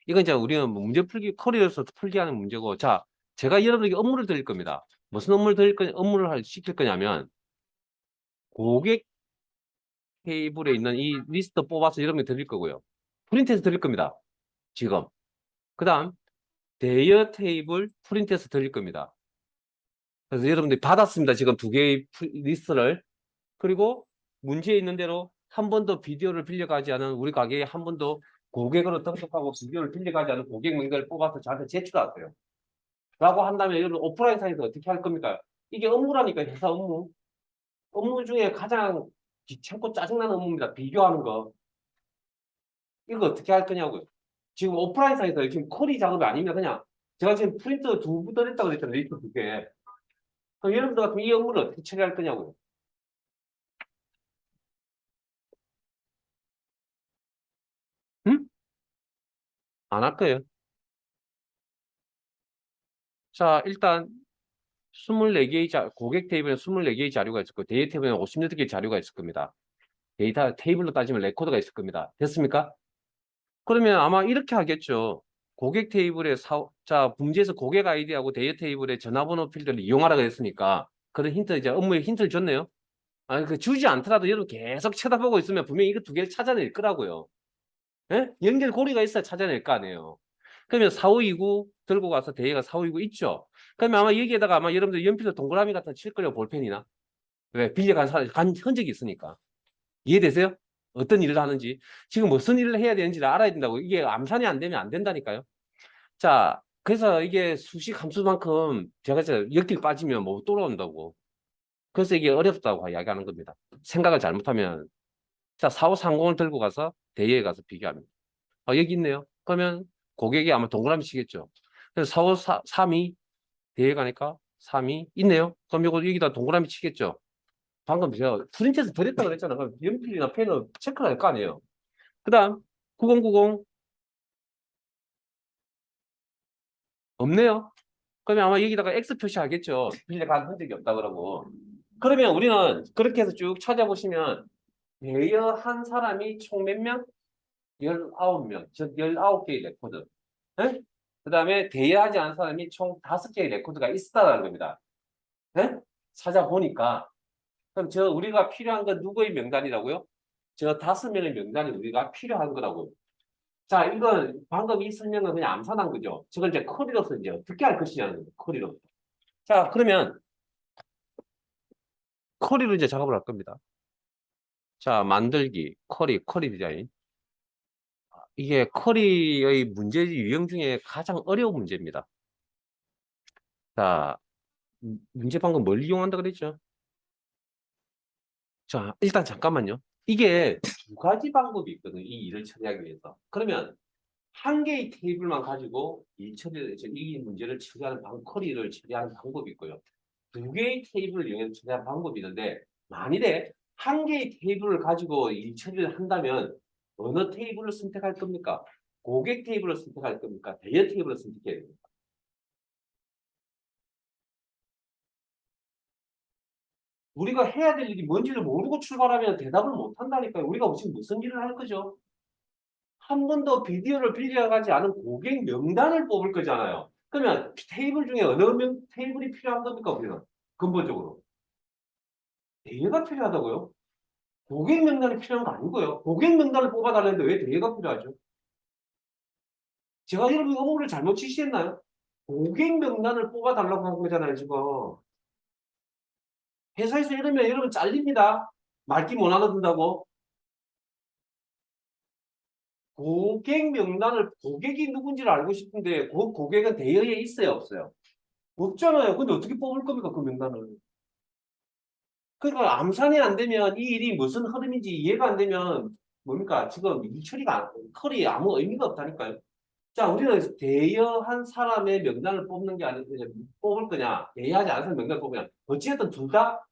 Speaker 1: 이건 이제 우리는 뭐 문제 풀기 커리어에서 풀기 하는 문제고, 자, 제가 여러분에게 업무를 드릴 겁니다. 무슨 업무를 드릴 거냐, 시킬 거냐면 고객 테이블에 있는 이 리스트 뽑아서 여러분이 드릴 거고요. 프린트해서 드릴 겁니다. 지금. 그 다음 대여 테이블 프린트해서 드릴 겁니다. 그래서 여러분들이 받았습니다. 지금 두 개의 리스트를. 그리고 문제에 있는 대로 한 번도 비디오를 빌려가지 않은 우리 가게에 한 번도 고객으로 등록하고 비디오를 빌려가지 않은 고객 명단을 뽑아서 저한테 제출하세요. 라고 한다면 여러분 오프라인 상에서 어떻게 할 겁니까? 이게 업무라니까 회사 업무. 업무 중에 가장 귀찮고 짜증나는 업무입니다. 비교하는 거. 이거 어떻게 할 거냐고요. 지금 오프라인 상에서 지금 쿼리 작업이 아니면 그냥 제가 지금 프린트 두 부 드렸다고 그랬잖아요. 리스트 두 개. 그럼 여러분들 같으면 이 업무를 어떻게 처리할 거냐고요. 응? 안 할 거예요. 자, 일단 24개의 고객 테이블에 24개의 자료가 있을 거고 데이터 테이블에 58개의 자료가 있을 겁니다. 데이터 테이블로 따지면 레코드가 있을 겁니다. 됐습니까? 그러면 아마 이렇게 하겠죠. 고객 테이블에 문제에서 고객 아이디하고 데이터 테이블에 전화번호 필드를 이용하라고 했으니까 그런 힌트 이제 업무에 힌트를 줬네요. 아니 그 주지 않더라도 여러분 계속 쳐다보고 있으면 분명히 이거 두 개를 찾아낼 거라고요. 예? 연결고리가 있어야 찾아낼 거 아니에요. 그러면 4529 들고 가서 대회가 4529 있죠. 그러면 아마 여기에다가 아마 여러분들 연필로 동그라미 같은 칠 거예요. 볼펜이나. 왜? 빌려간 사람, 간 흔적이 있으니까. 이해되세요? 어떤 일을 하는지. 지금 무슨 일을 해야 되는지를 알아야 된다고. 이게 암산이 안 되면 안 된다니까요. 자, 그래서 이게 수식 함수만큼 제가 엮길 빠지면 뭐 돌아온다고. 그래서 이게 어렵다고 이야기하는 겁니다. 생각을 잘못하면. 자, 4530을 들고 가서 대회에 가서 비교합니다. 여기 있네요. 그러면 고객이 아마 동그라미 치겠죠. 그래서 4532 대회 가니까 32 있네요. 그럼 이거 여기다 동그라미 치겠죠. 방금 제가 프린트해서 드렸다고 그랬잖아. 그럼 연필이나 펜을 체크를 할 거 아니에요. 그 다음, 9090 없네요. 그러면 아마 여기다가 X 표시하겠죠. 빌려간 흔적이 없다 그러고. 그러면 우리는 그렇게 해서 쭉 찾아보시면 대여한 사람이 총 몇 명? 19명. 즉 19개의 레코드. 예? 그 다음에 대여하지 않은 사람이 총 5개의 레코드가 있었다는 겁니다. 예? 찾아보니까 그럼 우리가 필요한 건 누구의 명단이라고요? 저 5명의 명단이 우리가 필요한 거라고요. 자, 이건 방금 이 설명은 그냥 암산한 거죠. 저건 이제 커리로서 이제 어떻게 할 것이냐는 거죠. 커리로. 자, 그러면 커리로 이제 작업을 할 겁니다. 자, 만들기, 커리 디자인. 이게 커리의 문제 유형 중에 가장 어려운 문제입니다. 자, 문제 방금 뭘 이용한다 그랬죠? 자, 일단 잠깐만요. 이게 두 가지 방법이 있거든요. 이 일을 처리하기 위해서. 그러면 한 개의 테이블만 가지고 이 문제를 처리하는 커리를 처리하는 방법이 있고요. 두 개의 테이블을 이용해서 처리하는 방법이 있는데 만일에 한 개의 테이블을 가지고 이 처리를 한다면 어느 테이블을 선택할 겁니까? 고객 테이블을 선택할 겁니까? 대여 테이블을 선택해야 됩니다. 우리가 해야 될 일이 뭔지를 모르고 출발하면 대답을 못 한다니까요. 우리가 지금 무슨 일을 할 거죠? 한 번도 비디오를 빌려가지 않은 고객 명단을 뽑을 거잖아요. 그러면 테이블 중에 어느 테이블이 필요한 겁니까, 우리는? 근본적으로. 대여가 필요하다고요? 고객 명단이 필요한 거 아니고요. 고객 명단을 뽑아달라는데 왜 대여가 필요하죠? 제가 여러분 업무를 잘못 지시했나요? 고객 명단을 뽑아달라고 한 거잖아요, 지금. 회사에서 이러면 여러분 잘립니다. 말기 못 알아듣는다고. 고객 명단을, 고객이 누군지를 알고 싶은데, 그 고객은 대여에 있어요, 없어요? 없잖아요. 근데 어떻게 뽑을 겁니까, 그 명단을? 그러니까 암산이 안 되면 이 일이 무슨 흐름인지 이해가 안 되면 뭡니까? 지금 이 처리가, 컬이 아무 의미가 없다니까요. 자, 우리는 대여한 사람의 명단을 뽑는 게 아니고 그냥 뽑을 거냐, 대여하지 않은 사람 명단을 뽑느냐. 어찌됐든 둘 다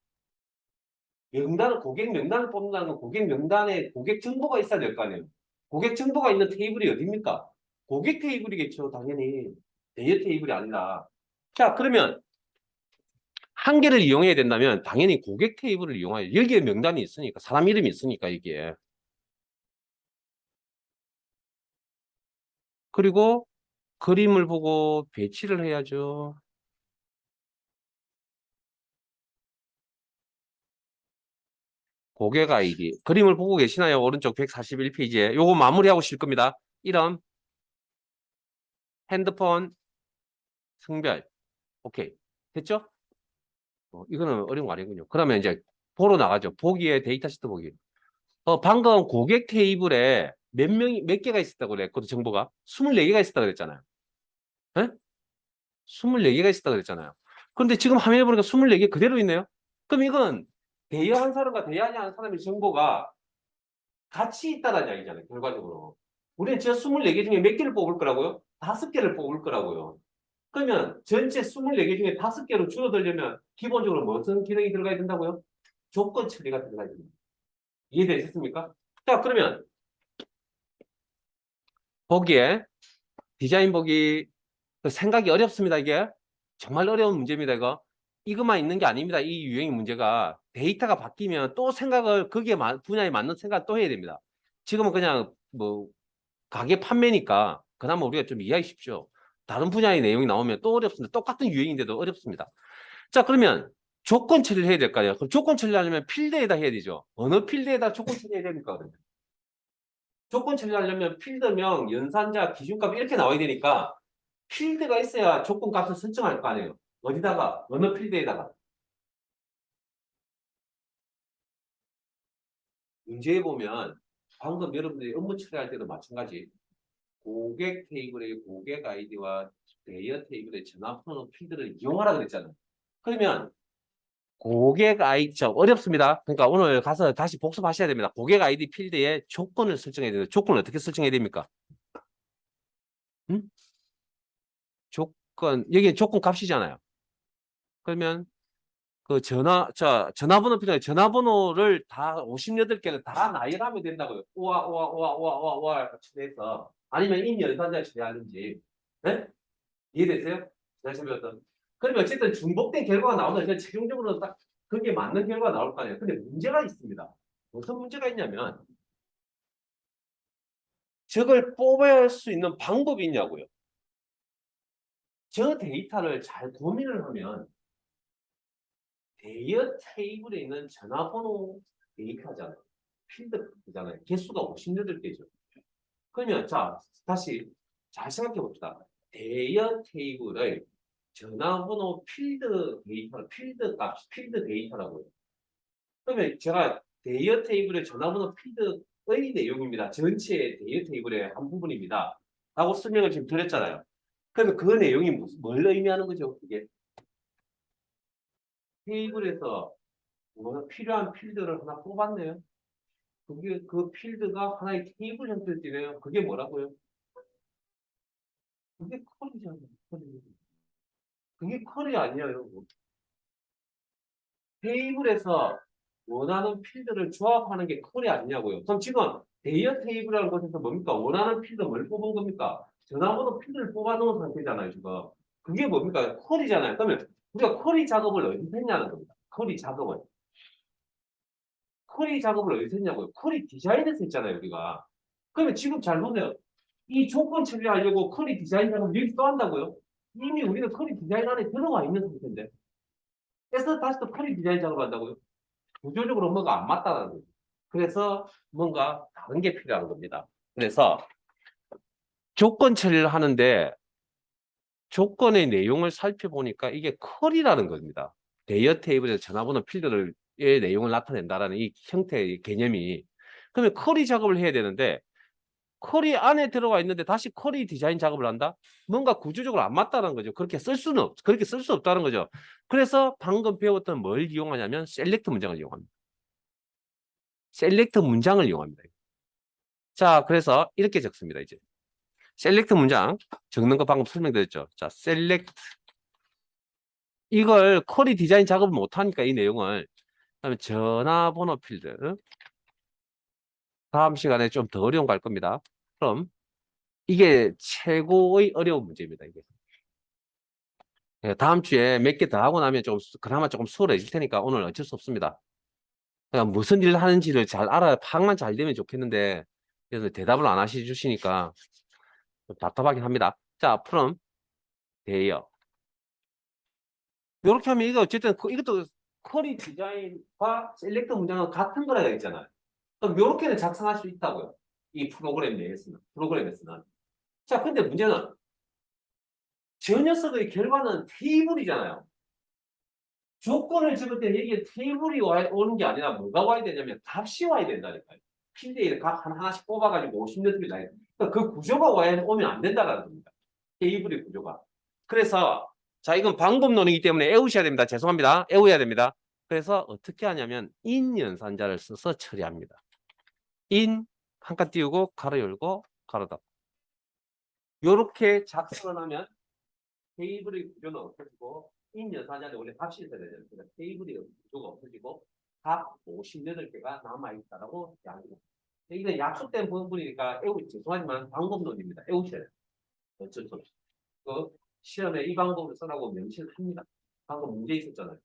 Speaker 1: 고객 명단을 뽑는다는 건 고객 명단에 고객 정보가 있어야 될 거 아니에요. 고객 정보가 있는 테이블이 어딥니까? 고객 테이블이겠죠, 당연히. 대여 테이블이 아니라. 자, 그러면 한 개를 이용해야 된다면 당연히 고객 테이블을 이용해야 여기에 명단이 있으니까 사람 이름이 있으니까 이게 그리고 그림을 보고 배치를 해야죠. 고객 아이디 그림을 보고 계시나요? 오른쪽 141페이지에 요거 마무리하고 실 겁니다. 이름 핸드폰 성별 오케이 됐죠? 이거는 어려운 거 아니군요. 그러면 이제 보러 나가죠. 보기에 데이터 시트 보기. 방금 고객 테이블에 몇 개가 있었다고 그랬거든, 정보가? 24개가 있었다고 그랬잖아요. 예? 24개가 있었다고 그랬잖아요. 그런데 지금 화면에 보니까 24개 그대로 있네요. 그럼 이건 대여한 사람과 대여하지 않은 사람의 정보가 같이 있다는 이야기잖아요, 결과적으로. 우리는 저 24개 중에 몇 개를 뽑을 거라고요? 5개를 뽑을 거라고요. 그러면 전체 24개 중에 5개로 줄어들려면 기본적으로 무슨 기능이 들어가야 된다고요? 조건 처리가 들어가야 됩니다. 이해되셨습니까? 자, 그러면 보기에 디자인 보기 생각이 어렵습니다, 이게. 정말 어려운 문제입니다, 이거. 이것만 있는 게 아닙니다. 이 유형의 문제가 데이터가 바뀌면 또 생각을 거기에 분야에 맞는 생각 또 해야 됩니다. 지금은 그냥 뭐 가게 판매니까 그나마 우리가 좀 이해하기 쉽죠. 다른 분야의 내용이 나오면 또 어렵습니다. 똑같은 유형인데도 어렵습니다. 자, 그러면 조건 처리를 해야 될까요? 그럼 조건 처리하려면 필드에다 해야 되죠. 어느 필드에다 조건 처리해야 됩니까? 그러면? 조건 처리하려면 필드명, 연산자, 기준값 이렇게 나와야 되니까 필드가 있어야 조건 값을 설정할 거 아니에요. 어디다가, 어느 필드에다가. 문제에 보면 방금 여러분들이 업무 처리할 때도 마찬가지. 고객 테이블의 고객 아이디와 대여 테이블의 전화번호 필드를 이용하라 그랬잖아요. 그러면 고객 아이디 좀 어렵습니다. 그러니까 오늘 가서 다시 복습하셔야 됩니다. 고객 아이디 필드에 조건을 설정해야 돼요. 조건을 어떻게 설정해야 됩니까? 음? 조건 여기 조건 값이잖아요. 그러면 그 전화번호 필요해. 전화번호를 다 58개를 다 나열하면 된다고요. 우와 해서 아니면 인연산자 처리하든지. 네? 이해되세요? 다시 한번. 그러면 어쨌든 중복된 결과가 나오면 최종적으로 딱 그게 맞는 결과가 나올 거 아니에요. 근데 문제가 있습니다. 무슨 문제가 있냐면 저걸 뽑을 수 있는 방법이 있냐고요. 저 데이터를 잘 고민을 하면 대여 테이블에 있는 전화번호 데이터잖아요. 필드잖아요. 개수가 58개죠. 그러면 자 다시 잘 생각해 봅시다. 대여 테이블의 전화번호 필드 데이터라고요. 그러면 제가 대여 테이블의 전화번호 필드의 내용입니다. 전체 대여 테이블의 한 부분입니다. 라고 설명을 지금 드렸잖아요. 그러면 그 내용이 뭘 의미하는 거죠? 이게 테이블에서 필요한 필드를 하나 뽑았네요. 그게 그 필드가 하나의 테이블 형태를 띠네요. 그게 뭐라고요? 그게 컬이잖아요. 그게 컬이 아니에요. 테이블에서 원하는 필드를 조합하는 게 컬이 아니냐고요. 그럼 지금 대여 테이블이라는 것에서 뭡니까? 원하는 필드 뭘 뽑은 겁니까? 전화번호 필드를 뽑아놓은 상태잖아요, 지금. 그게 뭡니까? 컬이잖아요. 그러면 우리가 컬이 작업을 어디서 했냐는 겁니다. 컬이 작업을. 컬이 작업을 어디서 했냐고요? 컬이 디자인에서 했잖아요, 우리가. 그러면 지금 잘 보세요. 이 조건 처리하려고 컬이 디자인 작업을 여기서 한다고요? 이미 우리는 컬이 디자인 안에 들어가 있는 상태인데. 그래서 다시 또 컬이 디자인 작업을 한다고요? 구조적으로 뭐가 안 맞다는 거죠. 그래서 뭔가 다른 게 필요한 겁니다. 그래서 조건 처리를 하는데 조건의 내용을 살펴보니까 이게 컬이라는 겁니다. 대여 테이블에서 전화번호 필드를 의 내용을 나타낸다라는 이 형태의 개념이. 그러면 컬이 작업을 해야 되는데 컬이 안에 들어가 있는데 다시 컬이 디자인 작업을 한다? 뭔가 구조적으로 안 맞다는 거죠. 그렇게 쓸 수 없다는 거죠. 그래서 방금 배웠던 뭘 이용하냐면 셀렉트 문장을 이용합니다. 셀렉트 문장을 이용합니다. 자, 그래서 이렇게 적습니다, 이제. 셀렉트 문장 적는 거 방금 설명드렸죠. 자, 셀렉트. 이걸 쿼리 디자인 작업을 못하니까 이 내용을. 그다음에 전화번호 필드. 다음 시간에 좀 더 어려운 거 할 겁니다. 그럼 이게 최고의 어려운 문제입니다, 이게. 예, 다음 주에 몇 개 더 하고 나면 좀 그나마 조금 수월해질 테니까 오늘 어쩔 수 없습니다. 그냥 무슨 일을 하는지를 잘 파악만 잘 되면 좋겠는데 그래서 대답을 안 하시주시니까 좀 답답하긴 합니다. 자, 프롬 대여. 이렇게 하면 이거 어쨌든 이것도 쿼리 디자인과 셀렉트 문장은 같은 거라 되어 있잖아요. 그럼 이렇게는 작성할 수 있다고요. 이 프로그램에서는. 자, 근데 문제는 저 녀석의 결과는 테이블이잖아요. 조건을 적을 때 여기에 테이블이 오는 게 아니라 뭐가 와야 되냐면 값이 와야 된다니까요. 필드에 값 하나씩 뽑아가지고 50몇 개 나요. 그러니까 그 구조가 오면 안 된다는 겁니다. 테이블의 구조가. 그래서 자, 이건 방법론이기 때문에 애우셔야 됩니다. 죄송합니다. 애우셔야 됩니다. 그래서 어떻게 하냐면 인 연산자를 써서 처리합니다. 인 한 칸 띄우고 가로 열고 가로 닫고. 이렇게 작성을 하면 테이블의 구조는 없어지고 인 연산자는 원래 값이 있어야 되잖아요. 그러니까 테이블의 구조가 없어지고 값 58개가 남아있다라고 이야기합니다. 이건 약속된 부분이니까 죄송하지만 방법론입니다. 애우셔야 돼요. 어쩔 수 없이. 그 시험에 이 방법을 써라고 명시를 합니다. 방금 문제 있었잖아요.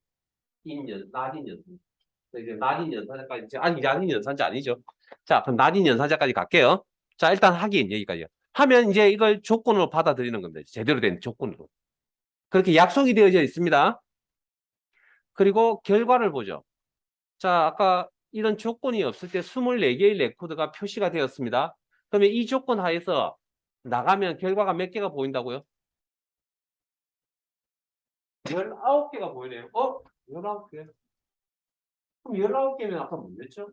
Speaker 1: 나딘 연산. 이제 나딘 연산자까지, 아니, 나딘 연산자 아니죠. 자, 그럼 나딘 연산자까지 갈게요. 자, 일단 확인, 여기까지요. 하면 이제 이걸 조건으로 받아들이는 겁니다. 제대로 된 조건으로. 그렇게 약속이 되어져 있습니다. 그리고 결과를 보죠. 자, 아까 이런 조건이 없을 때 24개의 레코드가 표시가 되었습니다. 그러면 이 조건 하에서 나가면 결과가 몇 개가 보인다고요? 19개가 보이네요. 19개. 그럼 19개면 아까 뭐였죠?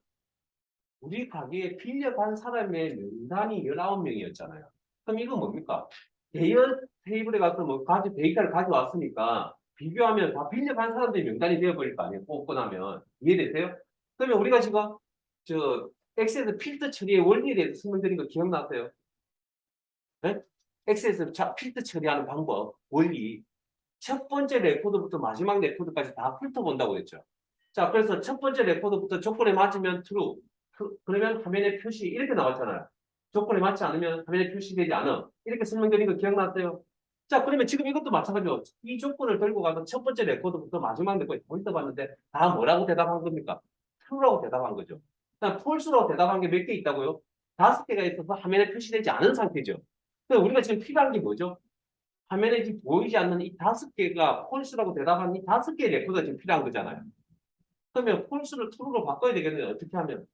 Speaker 1: 우리 가게에 빌려간 사람의 명단이 19명이었잖아요. 그럼 이건 뭡니까? 대여 테이블에 가서 데이터를 가져왔으니까 비교하면 다 빌려간 사람들의 명단이 되어버릴 거 아니에요. 뽑고 나면. 이해되세요? 그러면 우리가 지금 엑셀에서 필드 처리의 원리에 대해서 설명드린 거 기억나세요? 네? 엑셀에서 필드 처리하는 방법, 원리. 첫 번째 레코드부터 마지막 레코드까지 다 훑어본다고 했죠. 자, 그래서 첫 번째 레코드부터 조건에 맞으면 true. 그러면 화면에 표시 이렇게 나왔잖아요. 조건에 맞지 않으면 화면에 표시되지 않아. 이렇게 설명드린 거 기억났어요? 자, 그러면 지금 이것도 마찬가지로 이 조건을 들고 가서 첫 번째 레코드부터 마지막 레코드 훑어봤는데 다 뭐라고 대답한 겁니까? true라고 대답한 거죠. 그다음 false라고 대답한 게 몇 개 있다고요? 5개가 있어서 화면에 표시되지 않은 상태죠. 그럼 우리가 지금 필요한 게 뭐죠? 화면에 지금 보이지 않는 이 5개가 false라고 대답한 이 5개의 레코드가 지금 필요한 거잖아요. 그러면 false를 true로 바꿔야 되겠네요. 어떻게 하면?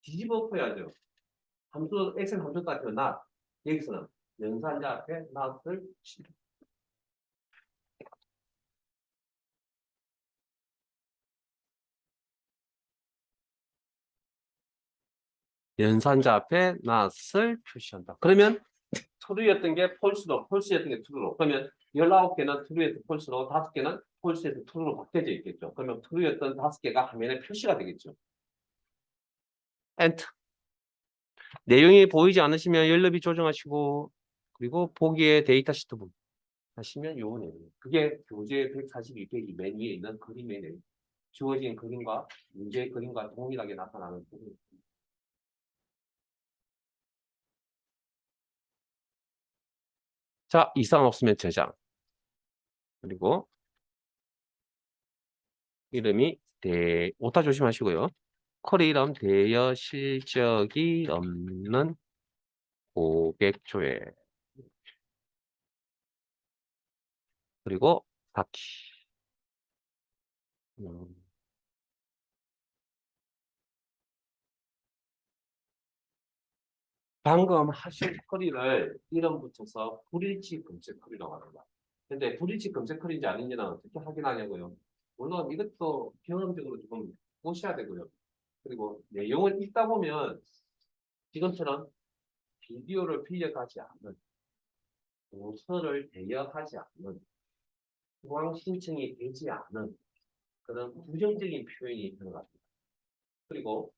Speaker 1: 뒤집어 엎어야죠. 함수, 엑셀 함수 같은 not. 여기서는 연산자 앞에 not을 연산자 앞에 not을 표시한다. 그러면 true였던 게 false로, false였던 게 true로. 그러면 19개는 true에서 false로, 5개는 false에서 true로 바뀌어져 있겠죠. 그러면 true였던 5개가 화면에 표시가 되겠죠. Enter. 내용이 보이지 않으시면 열너비 조정하시고, 그리고 보기에 데이터 시트 보기 하시면 요 내용. 그게 교재 142페이지 맨 위에 있는 그림의 내용. 주어진 그림과 문제의 그림과 동일하게 나타나는 부분. 자, 이상 없으면 저장. 그리고 이름이 오타 조심하시고요. 쿼리 이름 대여 실적이 없는 고객조회. 그리고 닫기. 방금 하신 쿼리를 이름 붙여서 불일치 검색 쿼리라고 합니다. 근데 불일치 검색 쿼리인지 아닌지는 어떻게 확인하냐고요? 물론 이것도 경험적으로 조금 보셔야 되고요. 그리고 내용을 읽다 보면 지금처럼 비디오를 빌려가지 않는, 도서를 대여하지 않는, 보강 신청이 되지 않는 그런 부정적인 표현이 들어갑니다. 그리고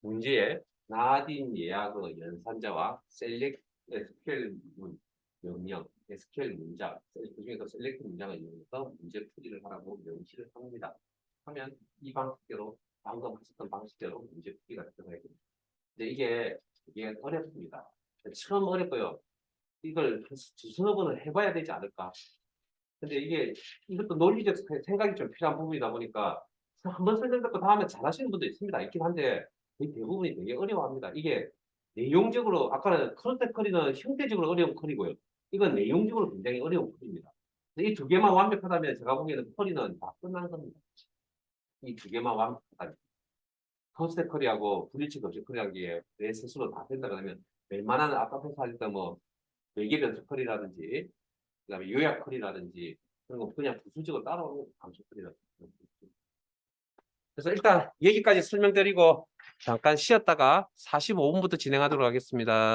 Speaker 1: 문제에 나딘 예약의 연산자와 셀렉 SQL 명령, SQL 문장, 그중에서 셀렉트 문장을 이용해서 문제 풀이를 하라고 명시를 합니다. 하면 이 방식대로 방금 하셨던 방식대로 문제 풀이가 들어가야 됩니다. 근데 이게 어렵습니다. 처음 어렵고요. 이걸 두서너 번을 해봐야 되지 않을까. 근데 이것도 논리적 생각이 좀 필요한 부분이다 보니까 한 번 설명 듣고 다음에 잘하시는 분도 있습니다. 있긴 한데 거의 대부분이 되게 어려워합니다. 이게 내용적으로 아까는 컨셉 커리는 형태적으로 어려운 커리고요. 이건 내용적으로 굉장히 어려운 커리입니다. 이 두 개만 완벽하다면 제가 보기에는 커리는 다 끝난 겁니다. 이 두 개만 완벽하다면. 컨셉 커리하고 브리치 검색 커리하기에 내 스스로 다 된다 그러면 웬만한 아까 회사할 뭐 외계 변수 커리라든지 그다음에 요약 커리라든지 그런 거 그냥 부수적으로 따라오는 감수 커리라든지. 그래서 일단 여기까지 설명드리고 잠깐 쉬었다가 45분부터 진행하도록 하겠습니다.